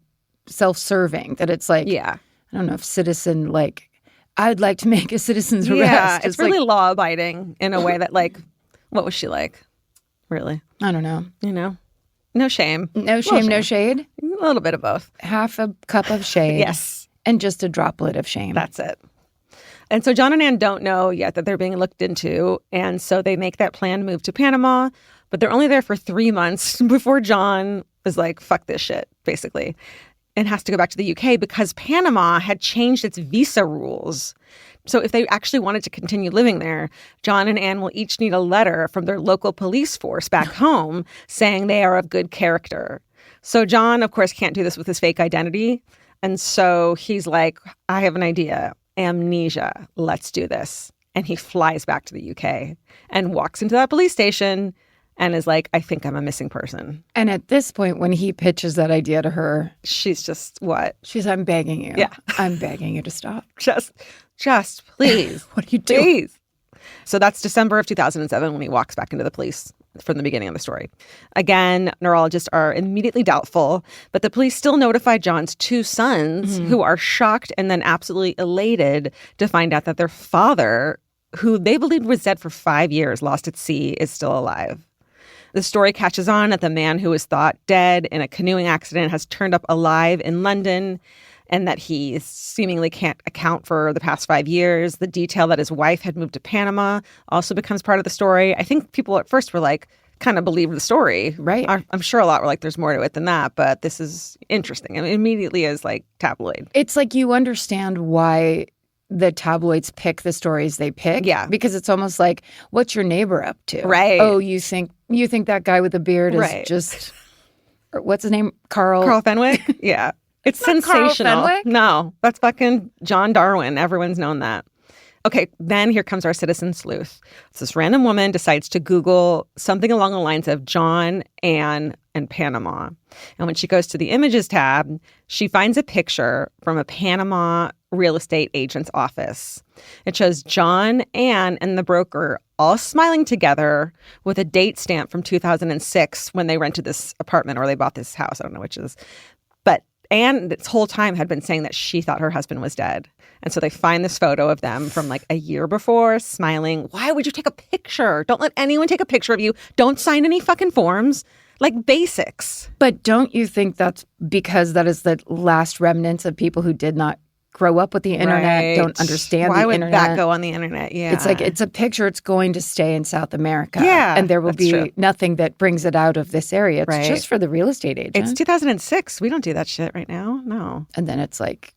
self-serving that it's like, I don't know if citizen, like, I'd like to make a citizen's arrest. Yeah, it's really law-abiding in a way that, like, what was she like? Really? I don't know. You know? No shame. No shame, no shade? A little bit of both. Half a cup of shade. Yes. And just a droplet of shame. That's it. And so John and Anne don't know yet that they're being looked into. And so they make that planned move to Panama. But they're only there for 3 months before John is like, fuck this shit, basically, and has to go back to the UK because Panama had changed its visa rules. So if they actually wanted to continue living there, John and Anne will each need a letter from their local police force back home saying they are of good character. So John, of course, can't do this with his fake identity. And so he's like, I have an idea. Amnesia. Let's do this. And he flies back to the UK and walks into that police station and is like, I think I'm a missing person. And at this point, when he pitches that idea to her, she's just, what? She's, I'm begging you. Yeah. I'm begging you to stop. Just please. What are you doing? Please. So that's December of 2007 when he walks back into the police from the beginning of the story. Again, neurologists are immediately doubtful, but the police still notify John's 2 sons who are shocked and then absolutely elated to find out that their father, who they believed was dead for 5 years, lost at sea, is still alive. The story catches on that the man who was thought dead in a canoeing accident has turned up alive in London, and that he seemingly can't account for the past 5 years. The detail that his wife had moved to Panama also becomes part of the story. I think people at first were like, kind of believed the story. Right. I'm sure a lot were like, there's more to it than that, but this is interesting. I mean, immediately is like tabloid. It's like you understand why the tabloids pick the stories they pick. Yeah. Because it's almost like, what's your neighbor up to? Right. Oh, you think that guy with the beard is just, what's his name? Carl Fenwick? Yeah. It's sensational. No, that's fucking John Darwin. Everyone's known that. Okay, then here comes our citizen sleuth. This random woman decides to Google something along the lines of John, Anne, and Panama. And when she goes to the images tab, she finds a picture from a Panama real estate agent's office. It shows John, Anne, and the broker all smiling together with a date stamp from 2006 when they rented this apartment or they bought this house. I don't know which is. But Anne, this whole time, had been saying that she thought her husband was dead. And so they find this photo of them from like a year before, smiling. Why would you take a picture? Don't let anyone take a picture of you. Don't sign any fucking forms. Like basics. But don't you think that's because that is the last remnants of people who did not grow up with the internet, don't understand the internet? Why would that go on the internet? Yeah. It's like, it's a picture, it's going to stay in South America. Yeah. And there will be true. Nothing that brings it out of this area. It's just for the real estate agent. It's 2006. We don't do that shit right now. No. And then it's like,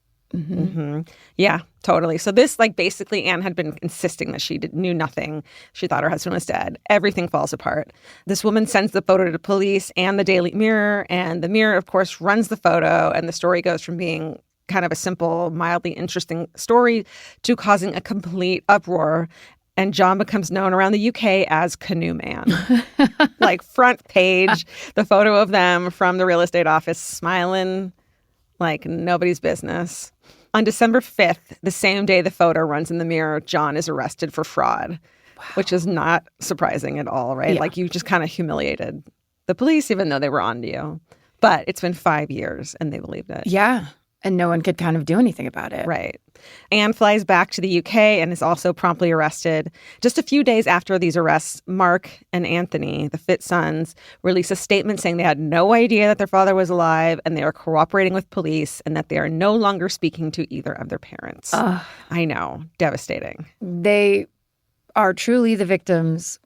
yeah, totally. So this, like, basically Anne had been insisting that she knew nothing. She thought her husband was dead. Everything falls apart. This woman sends the photo to the police and the Daily Mirror. And the Mirror, of course, runs the photo. And the story goes from being kind of a simple, mildly interesting story to causing a complete uproar. And John becomes known around the UK as Canoe Man. Like, front page, the photo of them from the real estate office smiling like nobody's business. On December 5th, the same day the photo runs in the mirror, John is arrested for fraud, which is not surprising at all, right? Yeah. Like, you just kind of humiliated the police, even though they were on to you. But it's been 5 years, and they believed it. Yeah. And no one could kind of do anything about it. Right. Anne flies back to the UK and is also promptly arrested. Just a few days after these arrests, Mark and Anthony, the Fitz sons, release a statement saying they had no idea that their father was alive and they are cooperating with police and that they are no longer speaking to either of their parents. I know. Devastating. They are truly the victims.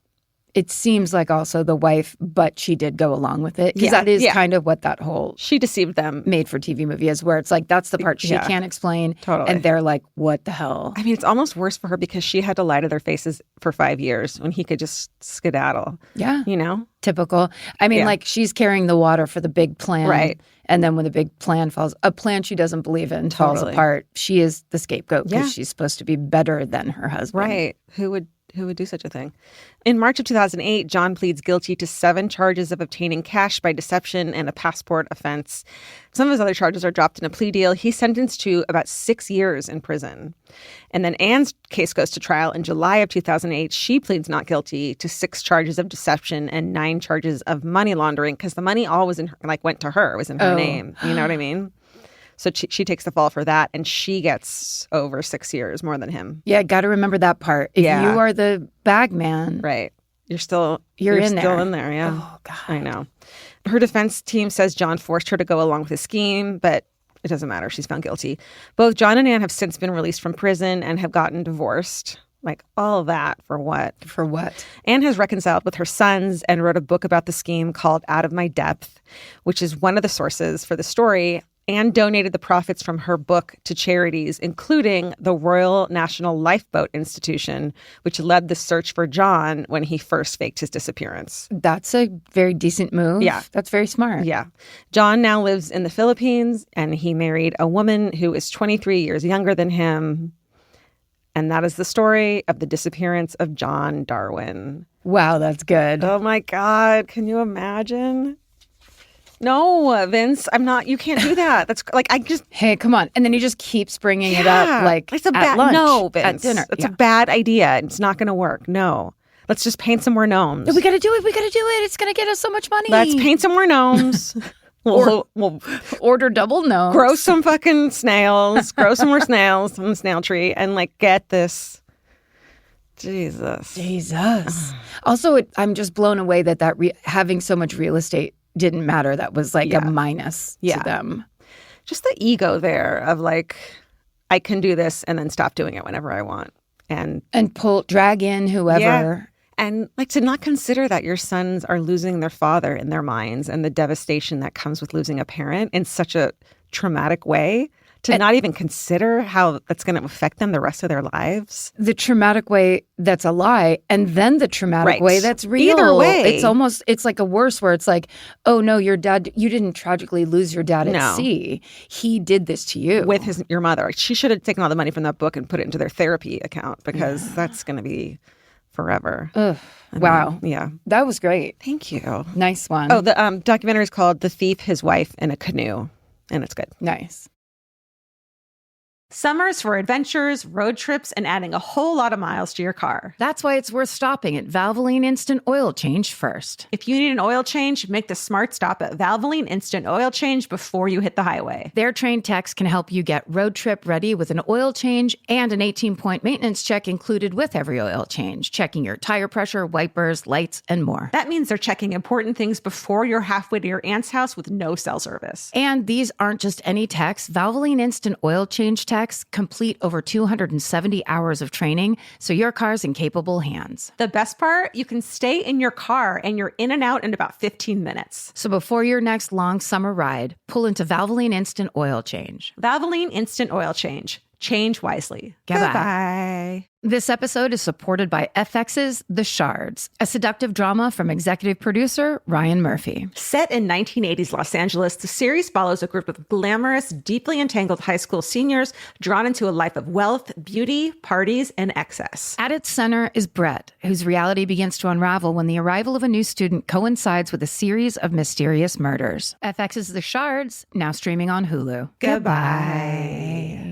It seems like also the wife, but she did go along with it. Because that is kind of what that whole She deceived them. made-for-TV movie is, where it's like, that's the part she can't explain. Totally. And they're like, what the hell? I mean, it's almost worse for her because she had to lie to their faces for 5 years when he could just skedaddle. Yeah. You know? Typical. I mean, like, she's carrying the water for the big plan. Right. And then when the big plan falls, a plan she doesn't believe in falls apart, she is the scapegoat because she's supposed to be better than her husband. Right. Who would do such a thing? In March of 2008, John pleads guilty to 7 charges of obtaining cash by deception and a passport offense. Some of his other charges are dropped in a plea deal. He's sentenced to about 6 years in prison. And then Anne's case goes to trial in July of 2008. She pleads not guilty to 6 charges of deception and 9 charges of money laundering because the money all was in her, like, went to her. It was in her name. You know what I mean? So she takes the fall for that, and she gets over 6 years more than him. Yeah, got to remember that part. If you are the bag man, right? You're still in there. In there, yeah. Oh God, I know. Her defense team says John forced her to go along with his scheme, but it doesn't matter. She's found guilty. Both John and Anne have since been released from prison and have gotten divorced. Like, all of that for what? For what? Anne has reconciled with her sons and wrote a book about the scheme called Out of My Depth, which is one of the sources for the story. Anne donated the profits from her book to charities, including the Royal National Lifeboat Institution, which led the search for John when he first faked his disappearance. That's a very decent move. Yeah. That's very smart. Yeah. John now lives in the Philippines, and he married a woman who is 23 years younger than him. And that is the story of the disappearance of John Darwin. Wow, that's good. Oh, my God. Can you imagine? No, Vince, I'm not. You can't do that. That's like, I just. Hey, come on. And then he just keeps bringing it up, like, it's a at lunch, no, Vince. at dinner. It's a bad idea. It's not going to work. No. Let's just paint some more gnomes. We got to do it. We got to do it. It's going to get us so much money. Let's paint some more gnomes. We'll order double gnomes. Grow some fucking snails. Grow some more snails from the snail tree and, like, get this. Jesus. Also, I'm just blown away that having so much real estate didn't matter. That was like a minus to them. Just the ego there of, like, I can do this and then stop doing it whenever I want. And drag in whoever. Yeah. And, like, to not consider that your sons are losing their father in their minds and the devastation that comes with losing a parent in such a traumatic way. To not even consider how that's going to affect them the rest of their lives. The traumatic way that's a lie, and then the traumatic way that's real. Either way. It's like a worse where it's like, oh no, your dad, you didn't tragically lose your dad at sea. He did this to you. With your mother. She should have taken all the money from that book and put it into their therapy account because that's going to be forever. Ugh. Wow. Yeah. That was great. Thank you. Nice one. Oh, the documentary is called The Thief, His Wife, and a Canoe. And it's good. Nice. Summer's for adventures, road trips, and adding a whole lot of miles to your car. That's why it's worth stopping at Valvoline Instant Oil Change first. If you need an oil change, make the smart stop at Valvoline Instant Oil Change before you hit the highway. Their trained techs can help you get road trip ready with an oil change and an 18-point maintenance check included with every oil change, checking your tire pressure, wipers, lights, and more. That means they're checking important things before you're halfway to your aunt's house with no cell service. And these aren't just any techs. Valvoline Instant Oil Change techs complete over 270 hours of training, so your car's in capable hands. The best part, you can stay in your car and you're in and out in about 15 minutes. So before your next long summer ride, pull into Valvoline Instant Oil Change. Valvoline Instant Oil Change. Change wisely. Goodbye. This episode is supported by FX's The Shards, a seductive drama from executive producer Ryan Murphy. Set in 1980s Los Angeles, the series follows a group of glamorous, deeply entangled high school seniors drawn into a life of wealth, beauty, parties, and excess. At its center is Brett, whose reality begins to unravel when the arrival of a new student coincides with a series of mysterious murders. FX's The Shards, now streaming on Hulu. Goodbye.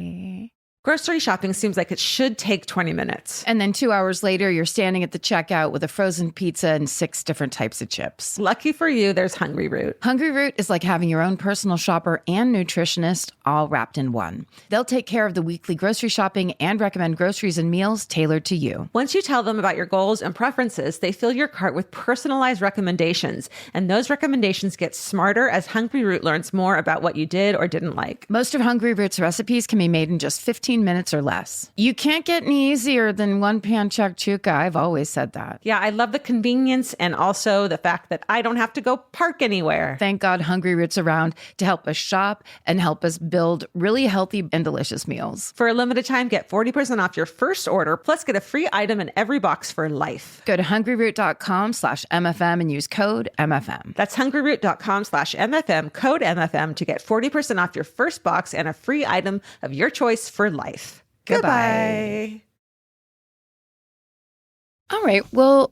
Grocery shopping seems like it should take 20 minutes. And then 2 hours later, you're standing at the checkout with a frozen pizza and 6 different types of chips. Lucky for you, there's Hungry Root. Hungry Root is like having your own personal shopper and nutritionist all wrapped in one. They'll take care of the weekly grocery shopping and recommend groceries and meals tailored to you. Once you tell them about your goals and preferences, they fill your cart with personalized recommendations. And those recommendations get smarter as Hungry Root learns more about what you did or didn't like. Most of Hungry Root's recipes can be made in just 15 minutes or less. You can't get any easier than one-pan shakshuka. I've always said that. Yeah, I love the convenience and also the fact that I don't have to go park anywhere. Thank God Hungry Root's around to help us shop and help us build really healthy and delicious meals. For a limited time, get 40% off your first order, plus get a free item in every box for life. Go to hungryroot.com/MFM and use code MFM. That's hungryroot.com/MFM, code MFM to get 40% off your first box and a free item of your choice for life. Goodbye. All right. Well,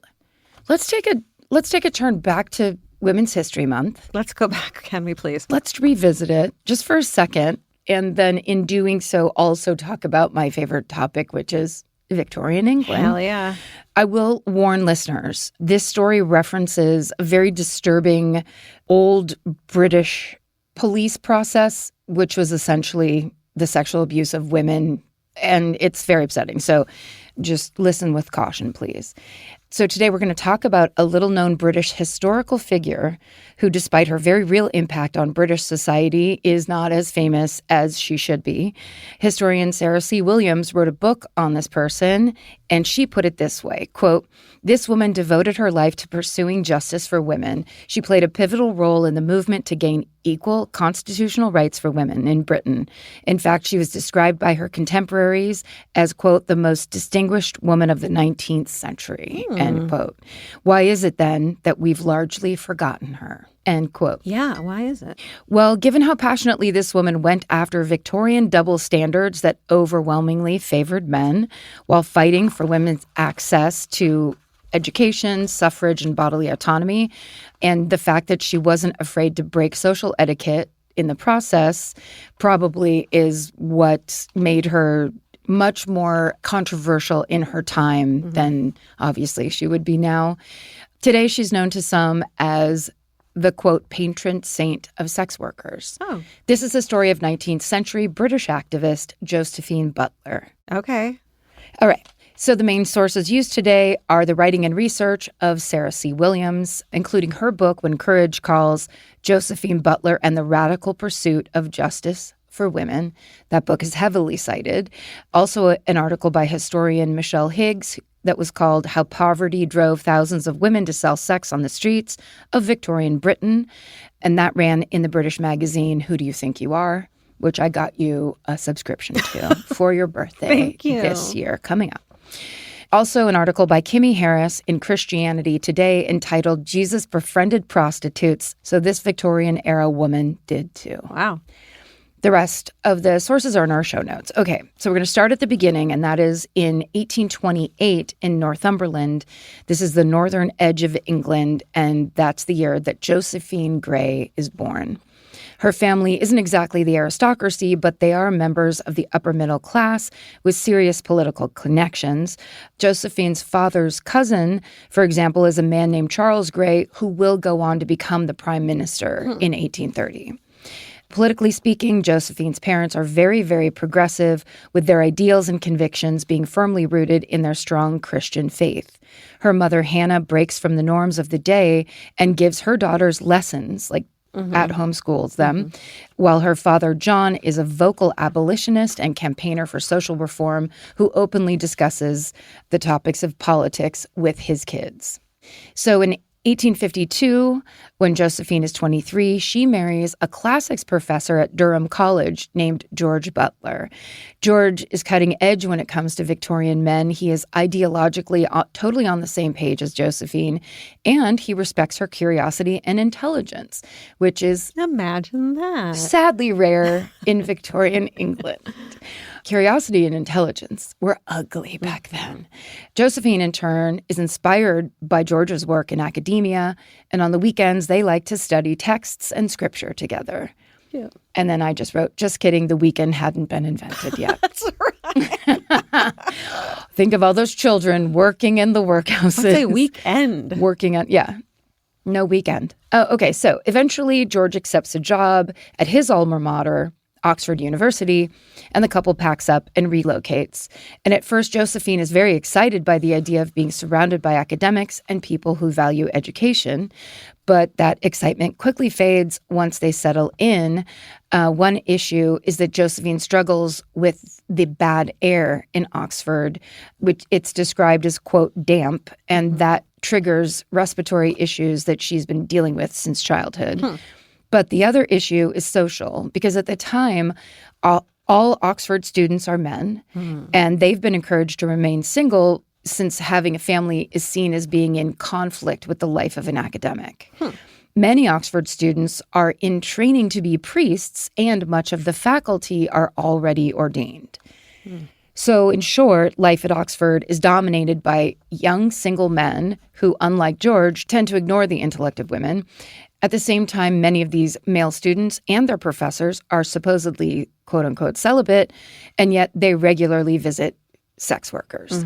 let's take a turn back to Women's History Month. Let's go back, can we please? Let's revisit it just for a second. And then in doing so, also talk about my favorite topic, which is Victorian England. Hell yeah. I will warn listeners, this story references a very disturbing old British police process, which was essentially the sexual abuse of women. And it's very upsetting. So just listen with caution, please. So today we're going to talk about a little-known British historical figure who, despite her very real impact on British society, is not as famous as she should be. Historian Sarah C. Williams wrote a book on this person, and she put it this way, quote, "This woman devoted her life to pursuing justice for women. She played a pivotal role in the movement to gain equal constitutional rights for women in Britain. In fact, she was described by her contemporaries as, quote, the most distinguished woman of the 19th century, end quote. Why is it then that we've largely forgotten her?" End quote. Yeah, why is it? Well, given how passionately this woman went after Victorian double standards that overwhelmingly favored men while fighting for women's access to education, suffrage, and bodily autonomy, and the fact that she wasn't afraid to break social etiquette in the process probably is what made her much more controversial in her time than obviously she would be now. Today, she's known to some as the, quote, patron saint of sex workers. Oh. This is the story of 19th century British activist Josephine Butler. Okay. All right. So the main sources used today are the writing and research of Sarah C. Williams, including her book, When Courage Calls, Josephine Butler and the Radical Pursuit of Justice for Women. That book is heavily cited. Also an article by historian Michelle Higgs that was called How Poverty Drove Thousands of Women to Sell Sex on the Streets of Victorian Britain. And that ran in the British magazine Who Do You Think You Are?, which I got you a subscription to for your birthday Thank you. This year coming up. Also an article by Kimmy Harris in Christianity Today entitled Jesus Befriended Prostitutes. So this Victorian-era woman did too. Wow. The rest of the sources are in our show notes. Okay, so we're going to start at the beginning, and that is in 1828 in Northumberland. This is the northern edge of England, and that's the year that Josephine Gray is born. Her family isn't exactly the aristocracy, but they are members of the upper middle class with serious political connections. Josephine's father's cousin, for example, is a man named Charles Gray, who will go on to become the prime minister in 1830. Politically speaking, Josephine's parents are very, very progressive, with their ideals and convictions being firmly rooted in their strong Christian faith. Her mother, Hannah, breaks from the norms of the day and gives her daughters lessons, like at-home schools them, while her father, John, is a vocal abolitionist and campaigner for social reform who openly discusses the topics of politics with his kids. So in 1852, when Josephine is 23, she marries a classics professor at Durham College named George Butler. George is cutting edge when it comes to Victorian men. He is ideologically totally on the same page as Josephine, and he respects her curiosity and intelligence, which is Imagine that. sadly rare in Victorian England. Curiosity and intelligence were ugly back then. Josephine, in turn, is inspired by George's work in academia, and on the weekends, they like to study texts and scripture together. Yeah. And then I just wrote, just kidding, the weekend hadn't been invented yet. That's right. Think of all those children working in the workhouses. Let's say weekend. Working on, no weekend. Oh, okay. So eventually George accepts a job at his alma mater, Oxford University, and the couple packs up and relocates. And at first, Josephine is very excited by the idea of being surrounded by academics and people who value education. But that excitement quickly fades once they settle in. One issue is that Josephine struggles with the bad air in Oxford, which it's described as, quote, damp, and that triggers respiratory issues that she's been dealing with since childhood. But the other issue is social, because at the time, all Oxford students are men, and they've been encouraged to remain single since having a family is seen as being in conflict with the life of an academic. Many Oxford students are in training to be priests, and much of the faculty are already ordained. So in short, life at Oxford is dominated by young single men who, unlike George, tend to ignore the intellect of women. At the same time, many of these male students and their professors are supposedly, quote-unquote, celibate, and yet they regularly visit sex workers.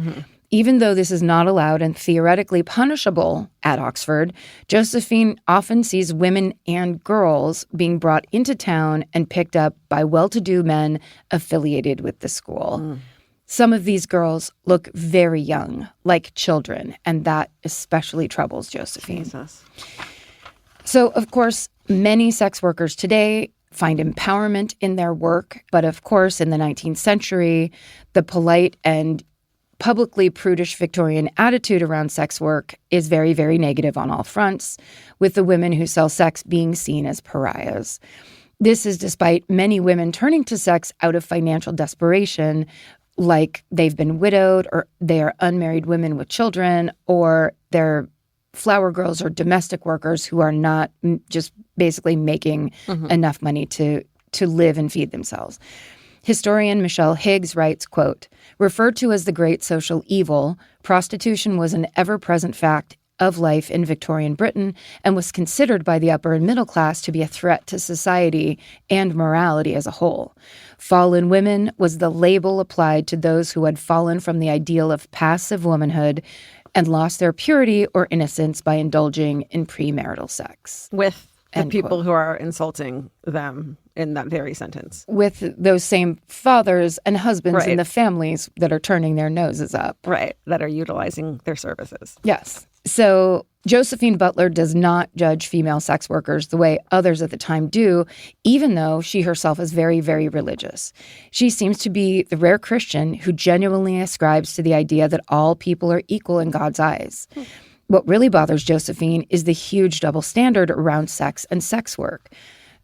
Even though this is not allowed and theoretically punishable at Oxford, Josephine often sees women and girls being brought into town and picked up by well-to-do men affiliated with the school. Some of these girls look very young, like children, and that especially troubles Josephine. Jesus. So, of course, many sex workers today find empowerment in their work. But of course, in the 19th century, the polite and publicly prudish Victorian attitude around sex work is very, very negative on all fronts, with the women who sell sex being seen as pariahs. This is despite many women turning to sex out of financial desperation, like they've been widowed, or they are unmarried women with children, or they're flower girls or domestic workers who are not just basically making enough money to live and feed themselves. Historian Michelle Higgs writes, quote, "Referred to as the great social evil, prostitution was an ever-present fact of life in Victorian Britain and was considered by the upper and middle class to be a threat to society and morality as a whole. Fallen women was the label applied to those who had fallen from the ideal of passive womanhood and lost their purity or innocence by indulging in premarital sex." With the End people quote. who are insulting them in that very sentence. With those same fathers and husbands Right. in the families that are turning their noses up. Right. That are utilizing their services. Yes. So Josephine Butler does not judge female sex workers the way others at the time do, even though she herself is very, very religious. She seems to be the rare Christian who genuinely ascribes to the idea that all people are equal in God's eyes. What really bothers Josephine is the huge double standard around sex and sex work.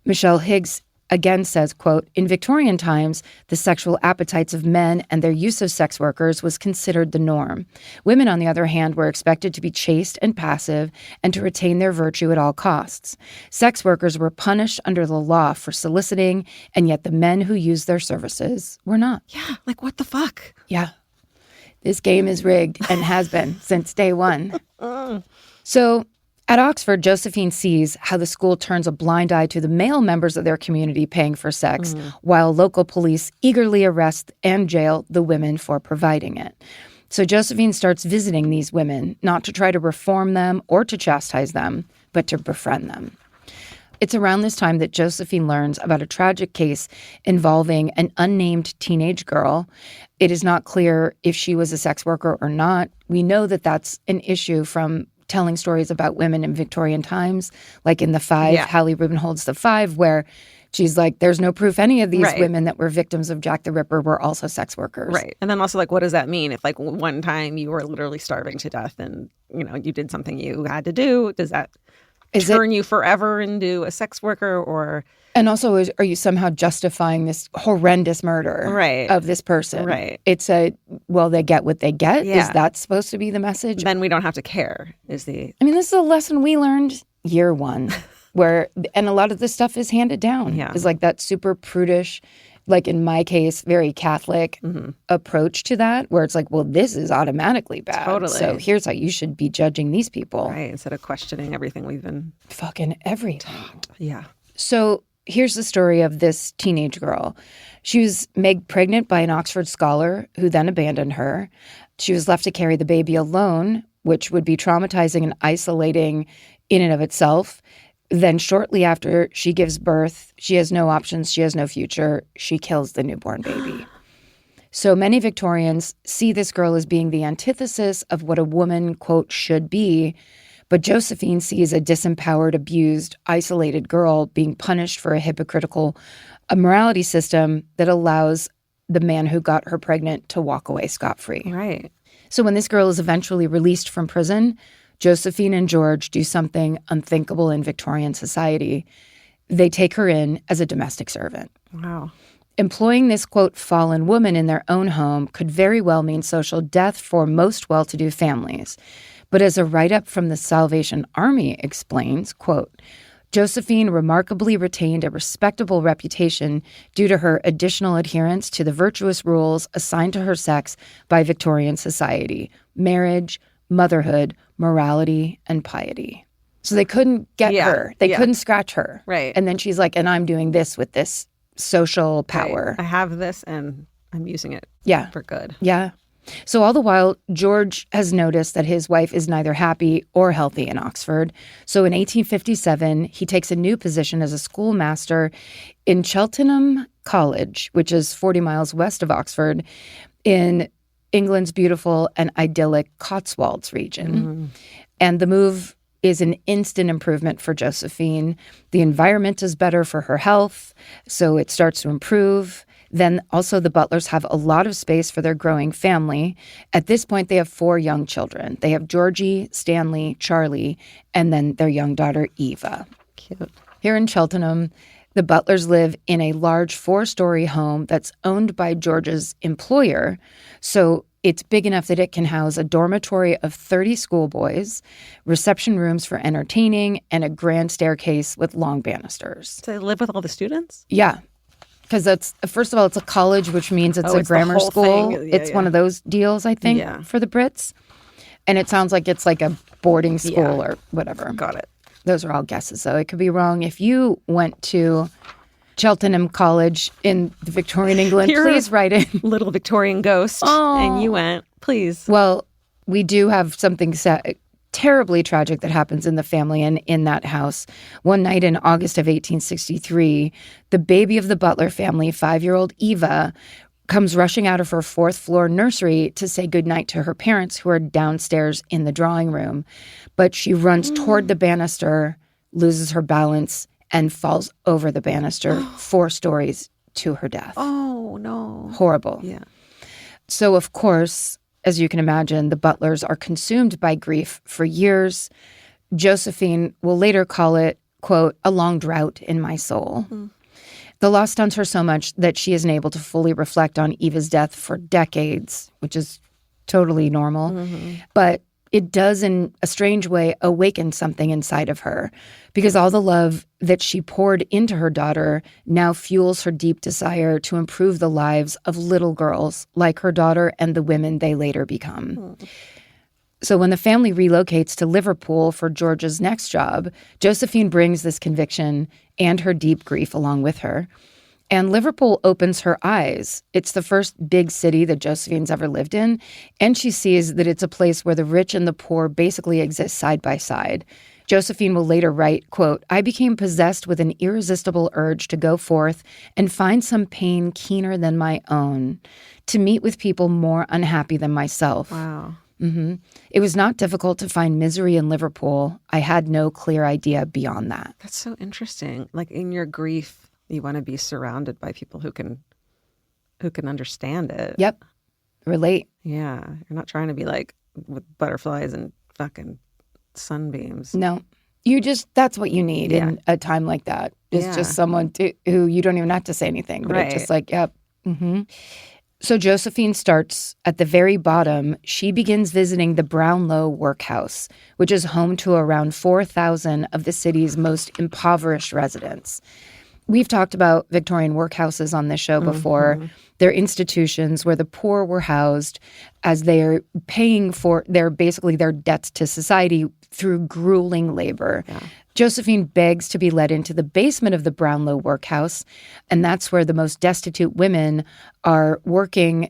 Michelle Higgs again says, quote, "In Victorian times, the sexual appetites of men and their use of sex workers was considered the norm. Women, on the other hand, were expected to be chaste and passive and to retain their virtue at all costs. Sex workers were punished under the law for soliciting, and yet the men who used their services were not." Yeah. Like, what the fuck? Yeah. This game is rigged and has been since day one. So at Oxford, Josephine sees how the school turns a blind eye to the male members of their community paying for sex, while local police eagerly arrest and jail the women for providing it. So Josephine starts visiting these women, not to try to reform them or to chastise them, but to befriend them. It's around this time that Josephine learns about a tragic case involving an unnamed teenage girl. It is not clear if she was a sex worker or not. We know that that's an issue from telling stories about women in Victorian times, like in The Five, Hallie Rubenhold's The Five, where she's like, there's no proof any of these women that were victims of Jack the Ripper were also sex workers. Right. And then also, like, what does that mean? If, like, one time you were literally starving to death and, you know, you did something you had to do, does that turn you forever into a sex worker? Or and also, are you somehow justifying this horrendous murder of this person? Right. It's well, they get what they get. Yeah. Is that supposed to be the message? Then we don't have to care, is the... I mean, this is a lesson we learned year one, and a lot of this stuff is handed down. Yeah. It's like that super prudish, like in my case, very Catholic approach to that, where it's like, well, this is automatically bad. Totally. So here's how you should be judging these people. Right, instead of questioning everything we've been... Fucking everything. Yeah. So here's the story of this teenage girl. She was made pregnant by an Oxford scholar who then abandoned her. She was left to carry the baby alone, which would be traumatizing and isolating in and of itself. Then shortly after she gives birth, she has no options, she has no future. She kills the newborn baby. So many Victorians see this girl as being the antithesis of what a woman, quote, should be. But Josephine sees a disempowered, abused, isolated girl being punished for a hypocritical morality system that allows the man who got her pregnant to walk away scot-free. Right. So when this girl is eventually released from prison, Josephine and George do something unthinkable in Victorian society. They take her in as a domestic servant. Wow. Employing this, quote, fallen woman in their own home could very well mean social death for most well-to-do families. But as a write-up from the Salvation Army explains, quote, Josephine remarkably retained a respectable reputation due to her additional adherence to the virtuous rules assigned to her sex by Victorian society: marriage, motherhood, morality, and piety. So they couldn't get her. They couldn't scratch her. Right. And then she's like, and I'm doing this with this social power. Right. I have this and I'm using it for good. Yeah. So all the while, George has noticed that his wife is neither happy or healthy in Oxford. So in 1857, he takes a new position as a schoolmaster in Cheltenham College, which is 40 miles west of Oxford, in England's beautiful and idyllic Cotswolds region. And the move is an instant improvement for Josephine. The environment is better for her health, so it starts to improve. Then also the Butlers have a lot of space for their growing family. At this point, they have 4 young children. They have Georgie, Stanley, Charlie, and then their young daughter, Eva. Cute. Here in Cheltenham, the Butlers live in a large 4-story home that's owned by George's employer. So it's big enough that it can house a dormitory of 30 schoolboys, reception rooms for entertaining, and a grand staircase with long banisters. So they live with all the students? Yeah. Because that's, first of all, it's a college, which means it's a it's the grammar whole school. thing. Yeah, it's one of those deals, I think, for the Brits. And it sounds like it's like a boarding school or whatever. Got it. Those are all guesses, though. It could be wrong. If you went to Cheltenham College in the Victorian England, please write in. Little Victorian ghost. And you went, please. Well, we do have something terribly tragic that happens in the family and in that house. One night in August of 1863, the baby of the Butler family, 5-year-old Eva, comes rushing out of her 4th-floor nursery to say goodnight to her parents, who are downstairs in the drawing room. But she runs toward the banister, loses her balance, and falls over the banister 4 stories to her death. Oh, no. Horrible. Yeah. So, of course, as you can imagine, the Butlers are consumed by grief for years. Josephine will later call it, quote, a long drought in my soul. The loss stuns her so much that she isn't able to fully reflect on Eva's death for decades, which is totally normal. But it does, in a strange way, awaken something inside of her, because all the love that she poured into her daughter now fuels her deep desire to improve the lives of little girls like her daughter and the women they later become. So when the family relocates to Liverpool for George's next job, Josephine brings this conviction and her deep grief along with her. And Liverpool opens her eyes. It's the first big city that Josephine's ever lived in, and she sees that it's a place where the rich and the poor basically exist side by side. Josephine will later write, quote, I became possessed with an irresistible urge to go forth and find some pain keener than my own, to meet with people more unhappy than myself. Wow. It was not difficult to find misery in Liverpool. I had no clear idea beyond that. That's so interesting. Like, in your grief, you want to be surrounded by people who can understand it. Yep. Relate. Yeah. You're not trying to be like with butterflies and fucking sunbeams. No. That's what you need in a time like that. It's just someone who you don't even have to say anything, but it's just like, yep. So Josephine starts at the very bottom. She begins visiting the Brownlow Workhouse, which is home to around 4,000 of the city's most impoverished residents. We've talked about Victorian workhouses on this show before. They're institutions where the poor were housed as they're paying for their debts to society through grueling labor. Josephine begs to be led into the basement of the Brownlow workhouse, and that's where the most destitute women are working.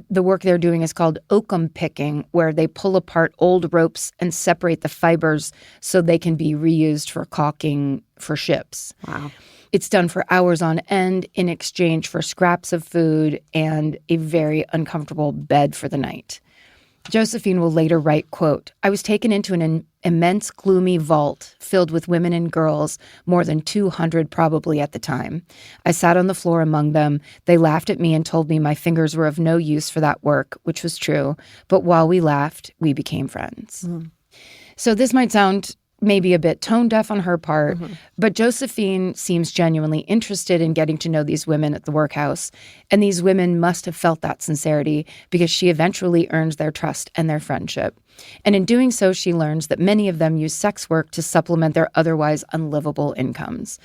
The work they're doing is called oakum picking, where they pull apart old ropes and separate the fibers so they can be reused for caulking for ships. Wow. It's done for hours on end in exchange for scraps of food and a very uncomfortable bed for the night. Josephine will later write, quote, "I was taken into an immense gloomy vault filled with women and girls, more than 200 probably at the time. I sat on the floor among them. They laughed at me and told me my fingers were of no use for that work, which was true. But while we laughed, we became friends." So this might sound maybe a bit tone deaf on her part, but Josephine seems genuinely interested in getting to know these women at the workhouse. And these women must have felt that sincerity because she eventually earns their trust and their friendship. And in doing so, she learns that many of them use sex work to supplement their otherwise unlivable incomes.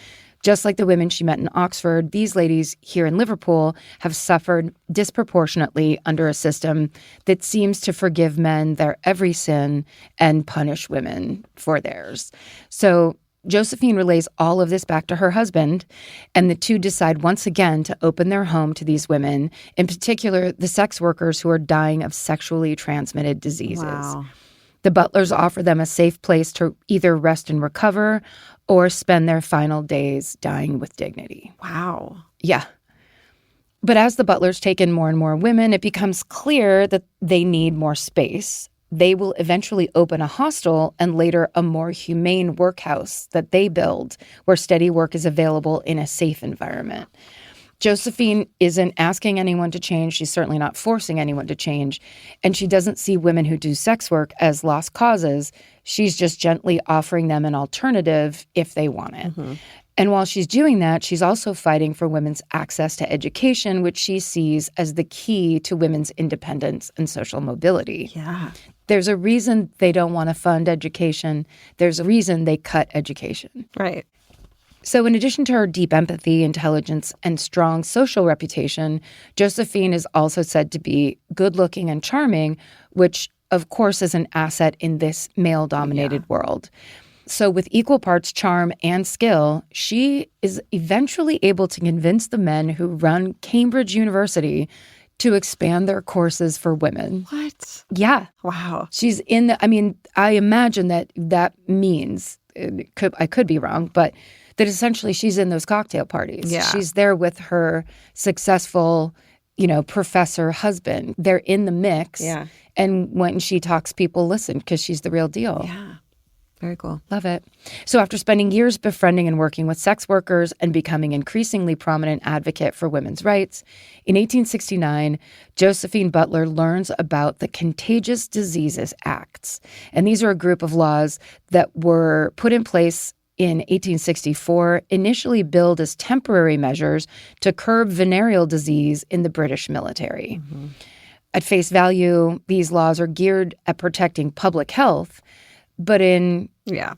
Just like the women she met in Oxford, these ladies here in Liverpool have suffered disproportionately under a system that seems to forgive men their every sin and punish women for theirs. So Josephine relays all of this back to her husband, and the two decide once again to open their home to these women, in particular the sex workers who are dying of sexually transmitted diseases. Wow. The Butlers offer them a safe place to either rest and recover or spend their final days dying with dignity. Wow. Yeah. But as the Butlers take in more and more women, it becomes clear that they need more space. They will eventually open a hostel and later a more humane workhouse that they build where steady work is available in a safe environment. Josephine isn't asking anyone to change. She's certainly not forcing anyone to change. And she doesn't see women who do sex work as lost causes. She's just gently offering them an alternative if they want it. And while she's doing that, she's also fighting for women's access to education, which she sees as the key to women's independence and social mobility. Yeah. There's a reason they don't want to fund education. There's a reason they cut education. Right. So in addition to her deep empathy, intelligence, and strong social reputation, Josephine is also said to be good-looking and charming, which, of course, is an asset in this male-dominated world. So with equal parts charm and skill, she is eventually able to convince the men who run Cambridge University to expand their courses for women. What? Yeah. Wow. She's in the, I mean, I imagine that means, I could be wrong, but that essentially she's in those cocktail parties. Yeah. She's there with her successful, professor husband. They're in the mix. Yeah. And when she talks, people listen because she's the real deal. Yeah. Very cool. Love it. So after spending years befriending and working with sex workers and becoming increasingly prominent advocate for women's rights, in 1869, Josephine Butler learns about the Contagious Diseases Acts. And these are a group of laws that were put in place in 1864, initially billed as temporary measures to curb venereal disease in the British military. At face value, these laws are geared at protecting public health, but in,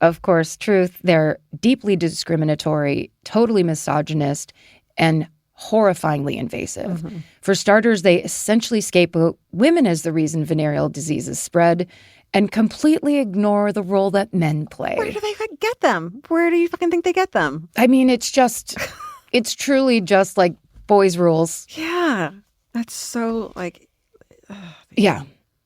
of course, truth, they're deeply discriminatory, totally misogynist, and horrifyingly invasive. For starters, they essentially scapegoat women as the reason venereal diseases spread and completely ignore the role that men play. Where do they get them? Where do you fucking think they get them? I mean, it's truly just like boys' rules. Yeah. That's so Yeah.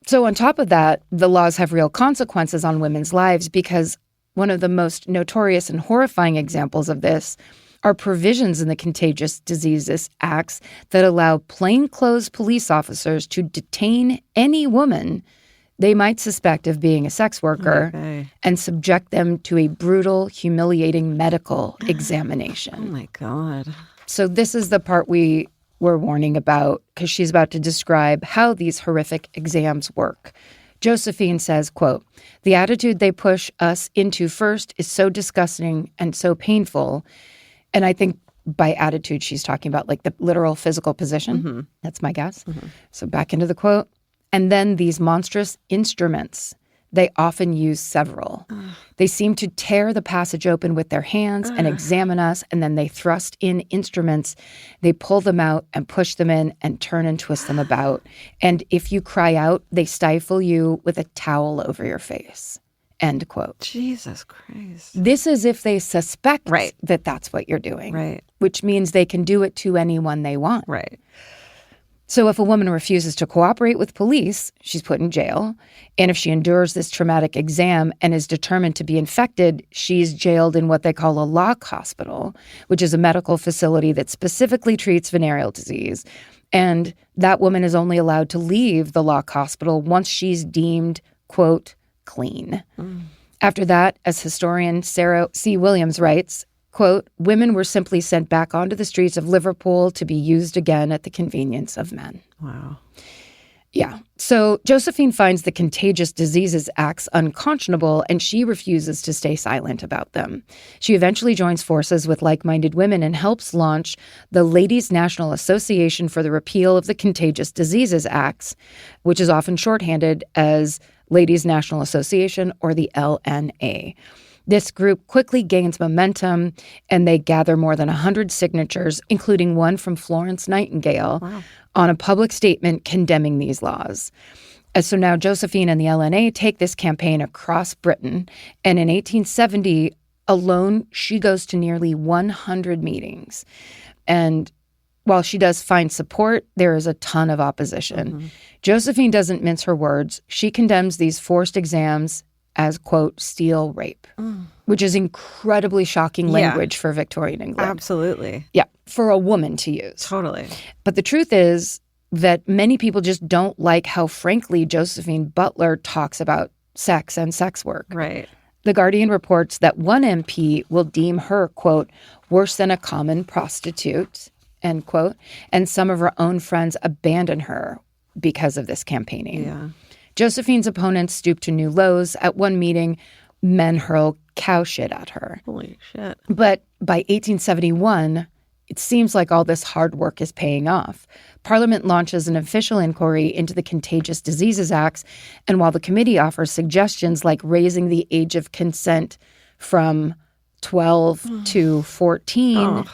So on top of that, the laws have real consequences on women's lives because one of the most notorious and horrifying examples of this are provisions in the Contagious Diseases Acts that allow plainclothes police officers to detain any woman they might suspect of being a sex worker and subject them to a brutal, humiliating medical examination. Oh, my God. So this is the part we were warning about because she's about to describe how these horrific exams work. Josephine says, quote, "The attitude they push us into first is so disgusting and so painful." And I think by attitude, she's talking about like the literal physical position. That's my guess. So back into the quote. "And then these monstrous instruments, they often use several. They seem to tear the passage open with their hands and examine us, and then they thrust in instruments. They pull them out and push them in and turn and twist them about. And if you cry out, they stifle you with a towel over your face." end quote. Jesus Christ. This is if they suspect Right. that that's what you're doing. Right. Which means they can do it to anyone they want. Right. So if a woman refuses to cooperate with police, she's put in jail. And if she endures this traumatic exam and is determined to be infected, she's jailed in what they call a lock hospital, which is a medical facility that specifically treats venereal disease. And that woman is only allowed to leave the lock hospital once she's deemed, quote, clean. After that, as historian Sarah C. Williams writes, quote, women were simply sent back onto the streets of Liverpool to be used again at the convenience of men. Wow. Yeah. So Josephine finds the Contagious Diseases Acts unconscionable, and she refuses to stay silent about them. She eventually joins forces with like-minded women and helps launch the Ladies' National Association for the Repeal of the Contagious Diseases Acts, which is often shorthanded as Ladies' National Association, or the LNA. This group quickly gains momentum, and they gather more than 100 signatures, including one from Florence Nightingale, on a public statement condemning these laws. So now Josephine and the LNA take this campaign across Britain, and in 1870 alone, she goes to nearly 100 meetings. And while she does find support, there is a ton of opposition. Josephine doesn't mince her words. She condemns these forced exams as, quote, steel rape, which is incredibly shocking language for Victorian England. Absolutely. Yeah, for a woman to use. Totally. But the truth is that many people just don't like how frankly Josephine Butler talks about sex and sex work. Right. The Guardian reports that one MP will deem her, quote, worse than a common prostitute, end quote, and some of her own friends abandon her because of this campaigning. Yeah. Josephine's opponents stoop to new lows. At one meeting, men hurl cow shit at her. Holy shit. But by 1871, it seems like all this hard work is paying off. Parliament launches an official inquiry into the Contagious Diseases Acts, and while the committee offers suggestions like raising the age of consent from 12 to 14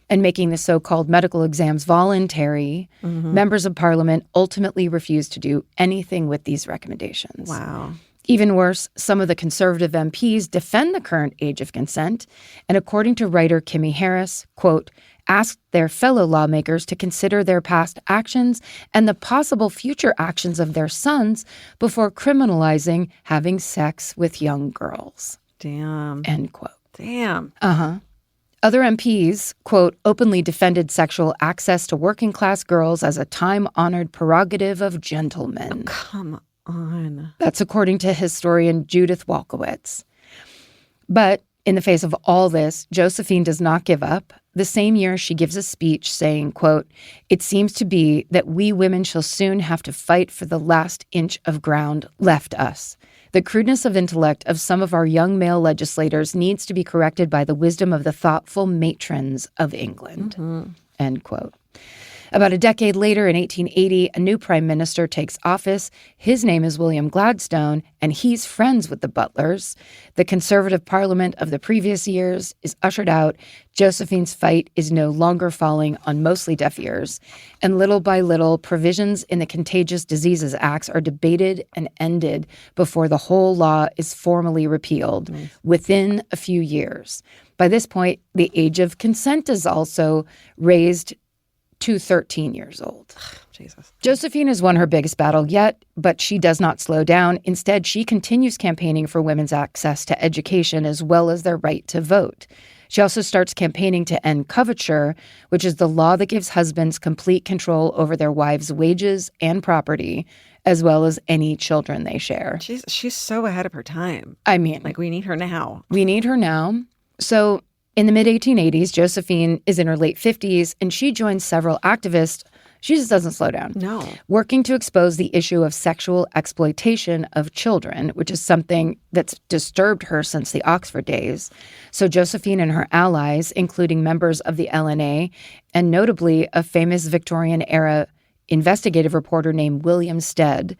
and making the so-called medical exams voluntary, members of Parliament ultimately refused to do anything with these recommendations. Wow. Even worse, some of the conservative MPs defend the current age of consent, and according to writer Kimmy Harris, quote, asked their fellow lawmakers to consider their past actions and the possible future actions of their sons before criminalizing having sex with young girls, Damn. end quote. Damn. Other MPs, quote, openly defended sexual access to working-class girls as a time-honored prerogative of gentlemen. Come on. That's according to historian Judith Walkowitz. But in the face of all this, Josephine does not give up. The same year, she gives a speech saying, quote, it seems to be that we women shall soon have to fight for the last inch of ground left us. The crudeness of intellect of some of our young male legislators needs to be corrected by the wisdom of the thoughtful matrons of England, end quote. About a decade later, in 1880, a new prime minister takes office. His name is William Gladstone, and he's friends with the Butlers. The conservative parliament of the previous years is ushered out. Josephine's fight is no longer falling on mostly deaf ears. And little by little, provisions in the Contagious Diseases Acts are debated and ended before the whole law is formally repealed within a few years. By this point, the age of consent is also raised to 13 years old. Jesus. Josephine has won her biggest battle yet, but she does not slow down. Instead, she continues campaigning for women's access to education as well as their right to vote. She also starts campaigning to end coverture, which is the law that gives husbands complete control over their wives' wages and property, as well as any children they share. She's so ahead of her time. I mean, Like, we need her now. we need her now. So in the mid-1880s, Josephine is in her late 50s, and she joins several activists. She just doesn't slow down. No. Working to expose the issue of sexual exploitation of children, which is something that's disturbed her since the Oxford days. So Josephine and her allies, including members of the LNA, and notably a famous Victorian-era investigative reporter named William Stead,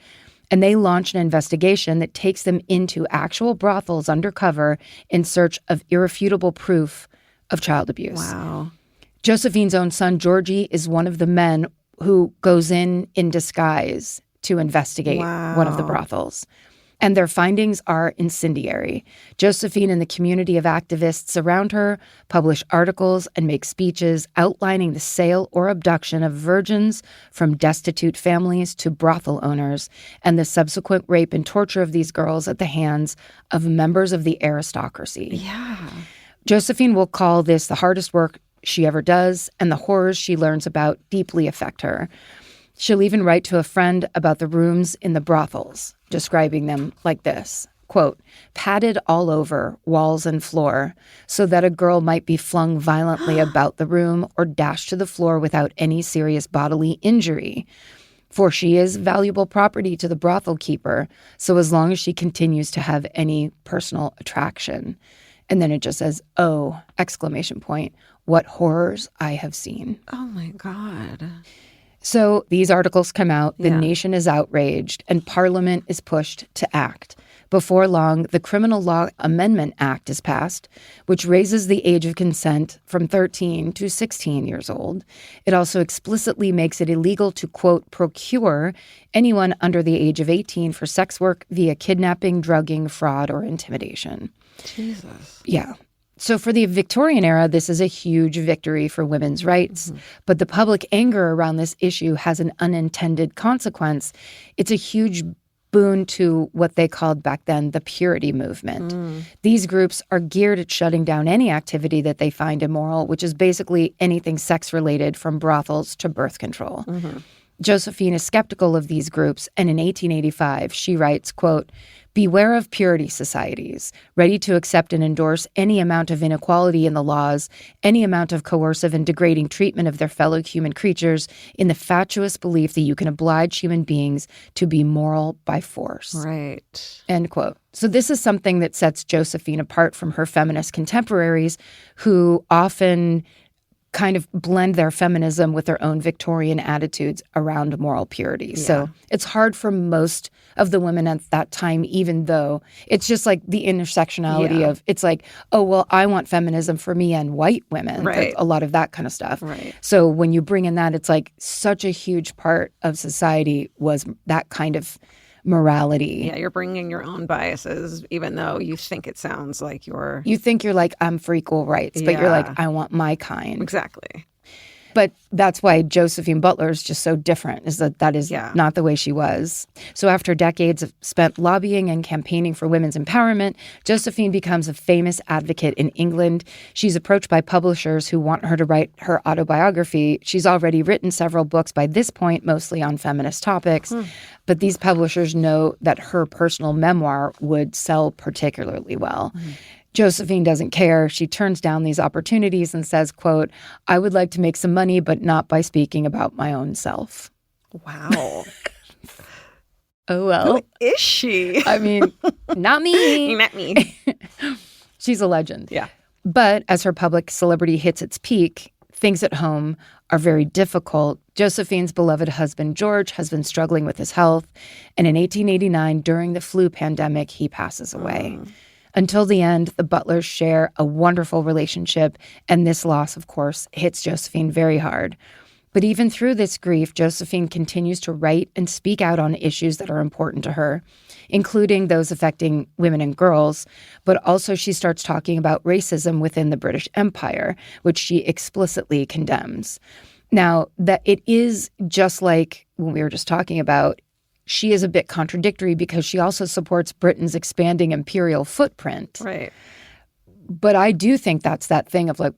and they launch an investigation that takes them into actual brothels undercover in search of irrefutable proof of child abuse. Wow. Josephine's own son, Georgie, is one of the men who goes in disguise to investigate one of the brothels. And their findings are incendiary. Josephine and the community of activists around her publish articles and make speeches outlining the sale or abduction of virgins from destitute families to brothel owners and the subsequent rape and torture of these girls at the hands of members of the aristocracy. Yeah. Josephine will call this the hardest work she ever does, and the horrors she learns about deeply affect her. She'll even write to a friend about the rooms in the brothels, describing them like this, quote, padded all over, walls and floor, so that a girl might be flung violently about the room or dashed to the floor without any serious bodily injury. For she is valuable property to the brothel keeper, so as long as she continues to have any personal attraction. And then it just says, oh, exclamation point, what horrors I have seen. Oh, my God. So these articles come out, the nation is outraged, and Parliament is pushed to act. Before long, the Criminal Law Amendment Act is passed, which raises the age of consent from 13 to 16 years old. It also explicitly makes it illegal to, quote, procure anyone under the age of 18 for sex work via kidnapping, drugging, fraud, or intimidation. Jesus. Yeah. So for the Victorian era, this is a huge victory for women's rights. But the public anger around this issue has an unintended consequence. It's a huge boon to what they called back then the purity movement. These groups are geared at shutting down any activity that they find immoral, which is basically anything sex-related from brothels to birth control. Josephine is skeptical of these groups, and in 1885, she writes, quote, beware of purity societies, ready to accept and endorse any amount of inequality in the laws, any amount of coercive and degrading treatment of their fellow human creatures in the fatuous belief that you can oblige human beings to be moral by force. Right. End quote. So this is something that sets Josephine apart from her feminist contemporaries who often kind of blend their feminism with their own Victorian attitudes around moral purity. Yeah. So it's hard for most of the women at that time, even though it's just like the intersectionality of, it's like, oh, well, I want feminism for me and white women. Right. Like a lot of that kind of stuff. Right. So when you bring in that, it's like such a huge part of society was that kind of morality. Yeah, you're bringing your own biases, even though you think it sounds like you're... You think you're like, I'm for equal rights, but you're like, I want my kind. Exactly. But that's why Josephine Butler is just so different, is that is not the way she was. So after decades of spent lobbying and campaigning for women's empowerment, Josephine becomes a famous advocate in England. She's approached by publishers who want her to write her autobiography. She's already written several books by this point, mostly on feminist topics. But these publishers know that her personal memoir would sell particularly well. Josephine doesn't care. She turns down these opportunities and says, quote, I would like to make some money, but not by speaking about my own self. Wow. Oh, well. Who is she? I mean, not me. Not me. She's a legend. Yeah. But as her public celebrity hits its peak, things at home are very difficult. Josephine's beloved husband, George, has been struggling with his health. And in 1889, during the flu pandemic, he passes away. Until the end, the Butlers share a wonderful relationship, and this loss, of course, hits Josephine very hard. But even through this grief, Josephine continues to write and speak out on issues that are important to her, including those affecting women and girls, but also she starts talking about racism within the British Empire, which she explicitly condemns. Now, that it is just like when we were just talking about, she is a bit contradictory because she also supports Britain's expanding imperial footprint. Right. But I do think that's that thing of like,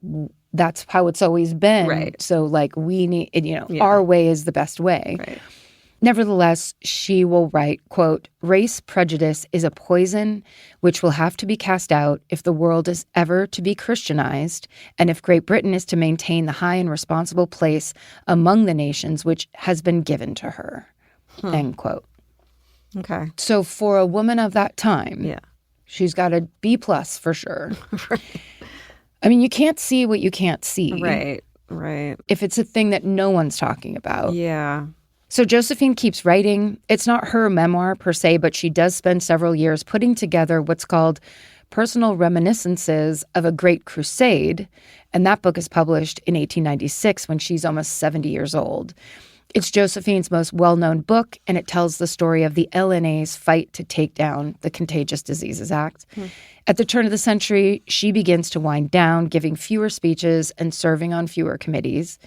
that's how it's always been. Right. So like we need, our way is the best way. Right. Nevertheless, she will write, quote, race prejudice is a poison which will have to be cast out if the world is ever to be Christianized and if Great Britain is to maintain the high and responsible place among the nations which has been given to her. End quote. Okay. So for a woman of that time, she's got a B+ for sure. Right. I mean, you can't see what you can't see. Right. Right. If it's a thing that no one's talking about. Yeah. So Josephine keeps writing. It's not her memoir per se, but she does spend several years putting together what's called Personal Reminiscences of a Great Crusade. And that book is published in 1896 when she's almost 70 years old. It's Josephine's most well-known book, and it tells the story of the LNA's fight to take down the Contagious Diseases Act. At the turn of the century, she begins to wind down, giving fewer speeches and serving on fewer committees.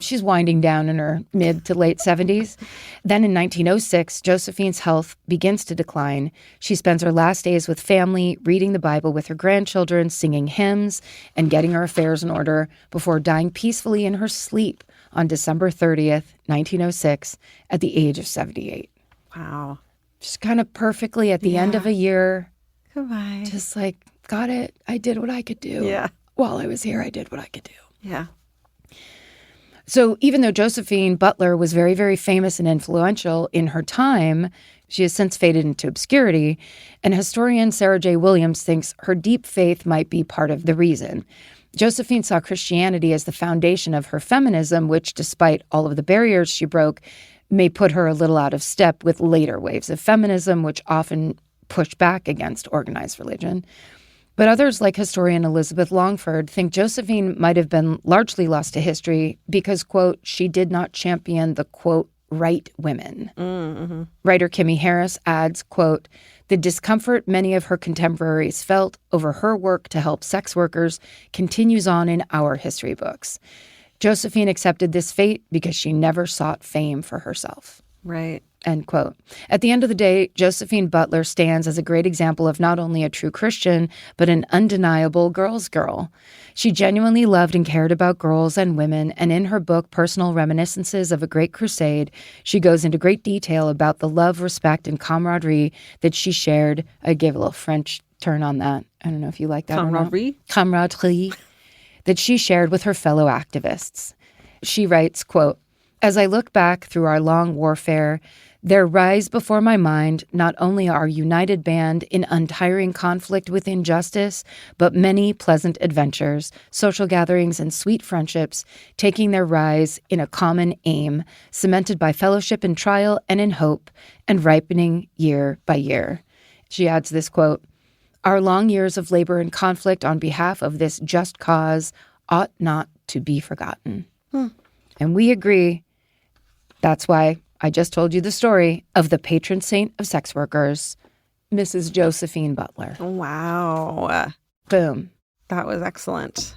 She's winding down in her mid to late 70s. Then in 1906, Josephine's health begins to decline. She spends her last days with family, reading the Bible with her grandchildren, singing hymns, and getting her affairs in order before dying peacefully in her sleep on December 30th, 1906, at the age of 78. Wow. Just kind of perfectly at the end of a year. Goodbye. Just like, got it. I did what I could do. Yeah. While I was here, I did what I could do. Yeah. So even though Josephine Butler was very, very famous and influential in her time, she has since faded into obscurity. And historian Sarah J. Williams thinks her deep faith might be part of the reason. Josephine saw Christianity as the foundation of her feminism, which, despite all of the barriers she broke, may put her a little out of step with later waves of feminism, which often push back against organized religion. But others, like historian Elizabeth Longford, think Josephine might have been largely lost to history because, quote, she did not champion the, quote, right women. Mm-hmm. Writer Kimmy Harris adds, quote, the discomfort many of her contemporaries felt over her work to help sex workers continues on in our history books. Josephine accepted this fate because she never sought fame for herself. Right. End quote. At the end of the day, Josephine Butler stands as a great example of not only a true Christian, but an undeniable girl's girl. She genuinely loved and cared about girls and women, and in her book, Personal Reminiscences of a Great Crusade, she goes into great detail about the love, respect, and camaraderie that she shared. I gave a little French turn on that. I don't know if you like that Camaraderie? or not. Camaraderie. That she shared with her fellow activists. She writes, quote, as I look back through our long warfare, there rise before my mind not only our united band in untiring conflict with injustice, but many pleasant adventures, social gatherings, and sweet friendships, taking their rise in a common aim, cemented by fellowship in trial and in hope, and ripening year by year. She adds this quote, our long years of labor and conflict on behalf of this just cause ought not to be forgotten. And we agree. That's why I just told you the story of the patron saint of sex workers, Mrs. Josephine Butler. Wow. Boom. That was excellent.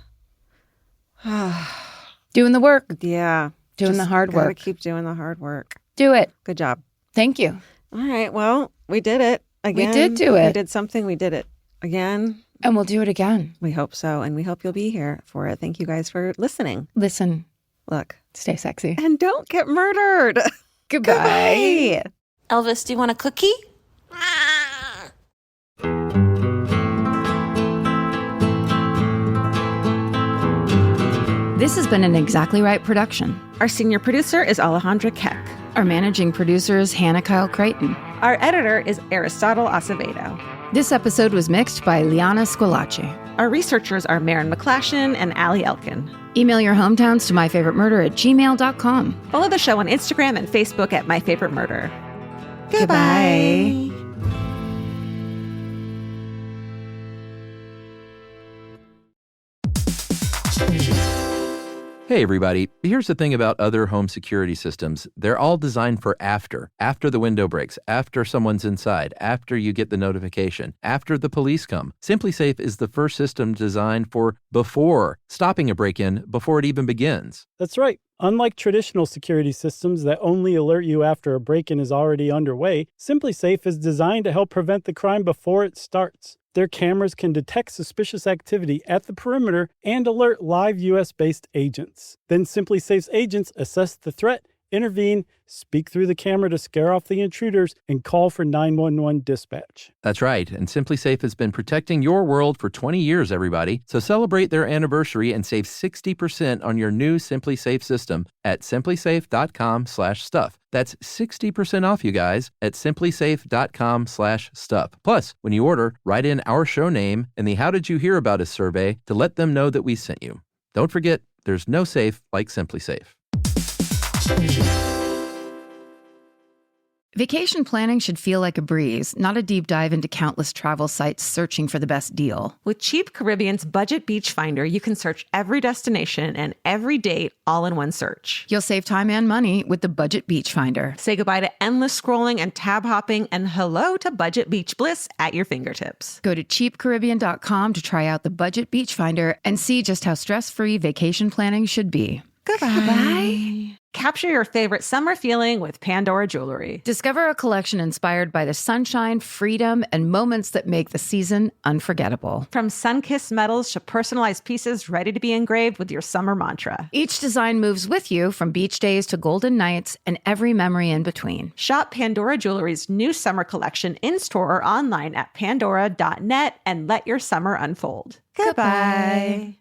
Doing the work. Yeah. Doing the hard work. Gotta keep doing the hard work. Do it. Good job. Thank you. All right. Well, we did it again. We did do it. We did something. We did it again. And we'll do it again. We hope so. And we hope you'll be here for it. Thank you guys for listening. Listen. Look. Stay sexy. And don't get murdered. Goodbye. Elvis, do you want a cookie? This has been an Exactly Right production. Our senior producer is Alejandra Keck. Our managing producer is Hannah Kyle Creighton. Our editor is Aristotle Acevedo. This episode was mixed by Liana Squillace. Our researchers are Maren McClashin and Allie Elkin. Email your hometowns to myfavoritemurder@gmail.com. Follow the show on Instagram and Facebook at My Favorite Murder. Goodbye. Hey, everybody. Here's the thing about other home security systems. They're all designed for after the window breaks, after someone's inside, after you get the notification, after the police come. SimpliSafe is the first system designed for before, stopping a break-in before it even begins. That's right. Unlike traditional security systems that only alert you after a break-in is already underway, SimpliSafe is designed to help prevent the crime before it starts. Their cameras can detect suspicious activity at the perimeter and alert live U.S.-based agents. Then SimpliSafe's agents assess the threat, intervene, speak through the camera to scare off the intruders, and call for 911 dispatch. That's right, and SimpliSafe has been protecting your world for 20 years, everybody. So celebrate their anniversary and save 60% on your new SimpliSafe system at simplisafe.com/stuff. That's 60% off, you guys, at simplisafe.com/stuff. Plus, when you order, write in our show name and the How Did You Hear About Us survey to let them know that we sent you. Don't forget, there's no safe like SimpliSafe. Vacation planning should feel like a breeze, not a deep dive into countless travel sites searching for the best deal. With Cheap Caribbean's Budget Beach Finder, you can search every destination and every date all in one search. You'll save time and money with the Budget Beach Finder. Say goodbye to endless scrolling and tab hopping, and hello to budget beach bliss at your fingertips. Go to cheapcaribbean.com to try out the Budget Beach Finder and see just how stress-free vacation planning should be. Goodbye. Capture your favorite summer feeling with Pandora Jewelry. Discover a collection inspired by the sunshine, freedom, and moments that make the season unforgettable. From sun-kissed metals to personalized pieces ready to be engraved with your summer mantra. Each design moves with you from beach days to golden nights and every memory in between. Shop Pandora Jewelry's new summer collection in-store or online at pandora.net and let your summer unfold. Goodbye.